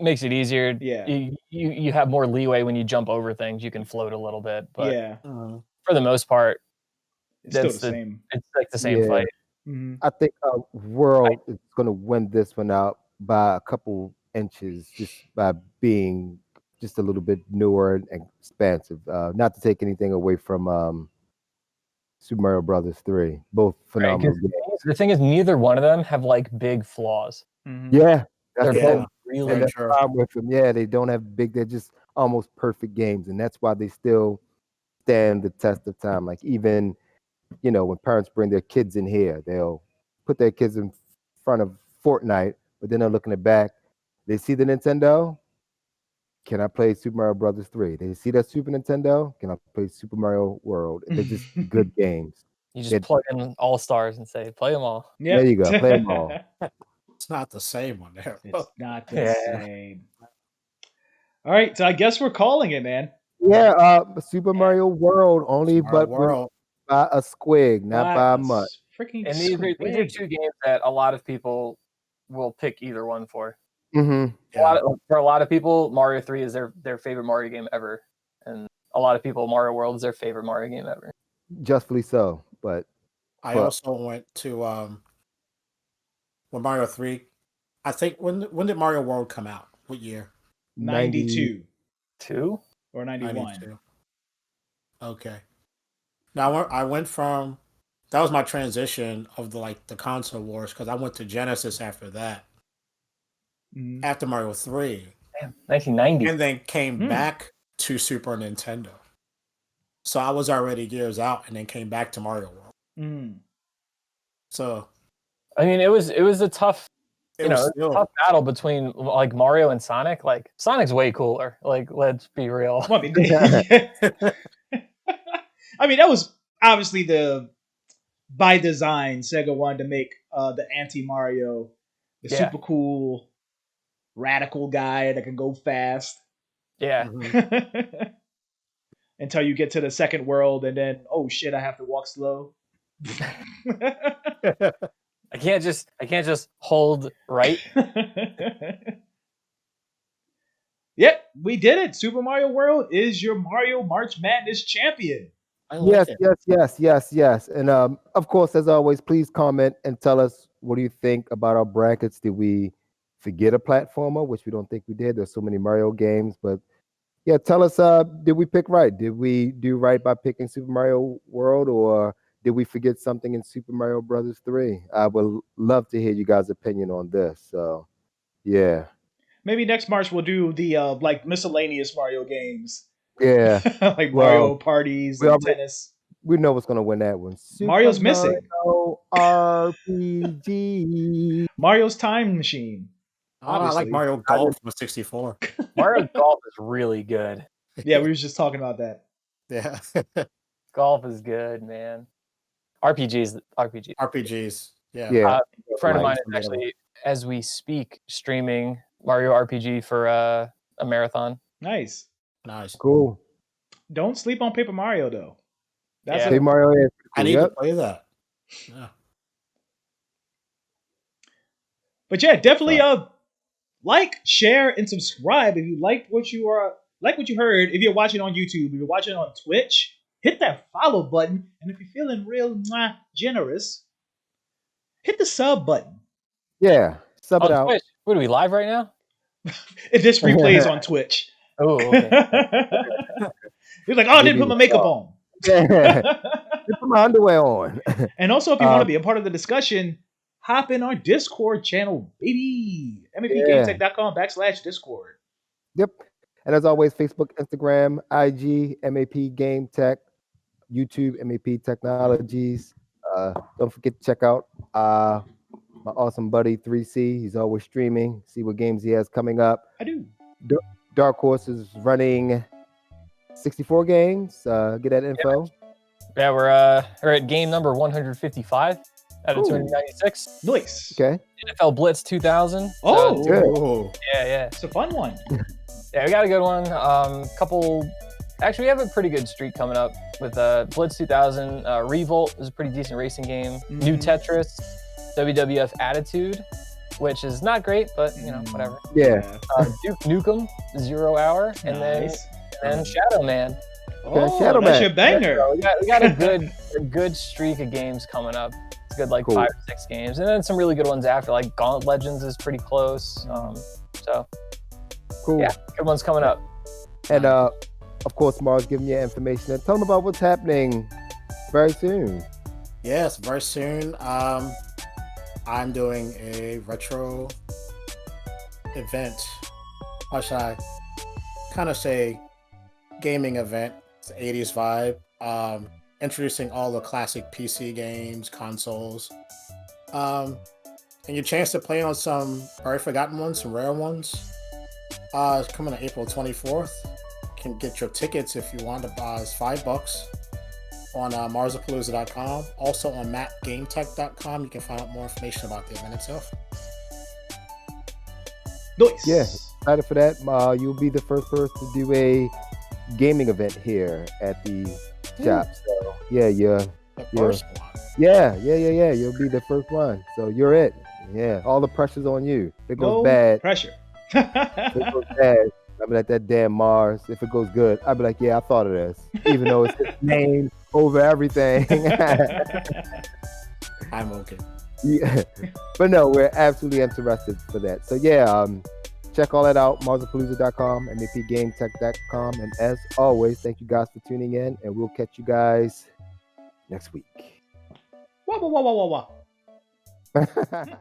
makes it easier. Yeah. You have more leeway when you jump over things. You can float a little bit, but Yeah, for the most part, it's still the same. it's like the same Yeah. fight. Mm-hmm. I think World is going to win this one out by a couple inches, just by being just a little bit newer and expansive. Not to take anything away from Super Mario Brothers 3, both Right, phenomenal 'cause games. the thing is, neither one of them have like big flaws. Mm-hmm. Yeah, They're that's the both thing. really And the true. problem with them, yeah, they don't have big. They're just almost perfect games, and that's why they still stand the test of time. Like even when parents bring their kids in here, they'll put their kids in front of Fortnite, but then they're looking at back. They see the Nintendo. Can I play Super Mario Brothers 3? They see that Super Nintendo. Can I play Super Mario World? They're just good games. You just plug in All Stars and say, play them all. Yep. There you go. Play them all. It's not the same on there. It's not the Yeah. same. All right, so I guess we're calling it, man. Yeah, Super Mario World only, Mario but World. by a squig, not by much. Freaking And these are squig. two games that a lot of people will pick either one for. Mm-hmm. For a lot of people, Mario 3 is their favorite Mario game ever, and a lot of people, Mario World is their favorite Mario game ever. Justly so, but I also went to when Mario 3. I think when did Mario World come out? What year? 92 2 or 91. 92. Okay. Now I went from that was my transition of the console wars because I went to Genesis after that. Mhm. After Mario 3. Damn, 1990. And then came back to Super Nintendo. So I was already years out and then came back to Mario World. Mm. So I mean, it was a tough, it was still tough battle between like Mario and Sonic. Like Sonic's way cooler. Like, let's be real. Well, I mean, I mean, that was obviously by design. Sega wanted to make the anti Mario, the super cool, radical guy that can go fast. Yeah. Until you get to the second world, and then oh shit, I have to walk slow. I can't just hold right. Yep, we did it. Super Mario World is your Mario March Madness champion. Yes. And of course, as always, please comment and tell us what do you think about our brackets. Did we forget a platformer, which we don't think we did? There's so many Mario games, but yeah, tell us, did we pick right? Did we do right by picking Super Mario World, or did we forget something in Super Mario Brothers 3? I would love to hear you guys' opinion on this. So, yeah. Maybe next March we'll do the like miscellaneous Mario games. Yeah. Like Mario parties and tennis. We know what's gonna win that one. Mario's missing. Mario RPG. Mario's Time Machine. I like Mario Golf with 64. Mario Golf is really good. Yeah, we were just talking about that. Yeah. Golf is good, man. RPGs. Yeah. A friend of mine is actually, as we speak, streaming Mario RPG for a marathon. Nice. Cool. Don't sleep on Paper Mario though. That's Paper Mario is cool. I need to play that. Yeah. But yeah, definitely like, share, and subscribe if you liked what you heard. If you're watching on YouTube, if you're watching on Twitch, hit that follow button. And if you're feeling real generous, hit the sub button. Yeah, sub it out. Twitch. What are we live right now? If this replays on Twitch. Oh, okay. He's like, oh, I didn't put my makeup on. Put my underwear on. And also, if you want to be a part of the discussion, hop in our Discord channel, baby. MAPGameTech.com/Discord. Yep. And as always, Facebook, Instagram, IG, MAP Game Tech, YouTube, MAP Technologies. Don't forget to check out my awesome buddy 3C. He's always streaming. See what games he has coming up. I do. Dark Horse is running 64 games. Get that info. Yeah, we're at game number 155 out of 296. Nice. Okay. NFL Blitz 2000. Oh, good. Yeah. It's a fun one. Yeah, we got a good one. Actually, we have a pretty good streak coming up with Blitz 2000. Revolt is a pretty decent racing game. New Tetris, WWF Attitude, which is not great, but whatever. Yeah. Duke Nukem 0 Hour, and Nice. then Shadow Man. Oh, Shadow that's Man. your banger. So we got a good streak of games coming up. It's good, like Cool. 5 or 6 games, and then some really good ones after. Like Gauntlet Legends is pretty close. So Cool. yeah, good ones coming up. And of course, Mars giving you information and tell them about what's happening very soon. Yes, very soon. I'm doing a retro event. How should I kind of say gaming event? It's the 80s vibe. Introducing all the classic PC games, consoles. And your chance to play on some very forgotten ones, some rare ones. It's coming on April 24th. You can get your tickets if you want to buy. It's $5 on marzapalooza.com. Also on mapgametech.com, you can find out more information about the event itself. Nice. Yeah, excited for that. You'll be the first person to do a gaming event here at the shop. So yeah, The first one. yeah. You'll be the first one. So you're it. Yeah, all the pressure's on you. If it goes No bad, pressure. if it goes bad, I'll be like that damn Mars. If it goes good, I'll be like, yeah, I thought of this, even though it's his name over everything. I'm okay. Yeah. But no, we're absolutely interested for that. So yeah, check all that out, marzapalooza.com, mapgametech.com, and as always, thank you guys for tuning in, and we'll catch you guys next week. Wah, wah, wah, wah, wah, wah.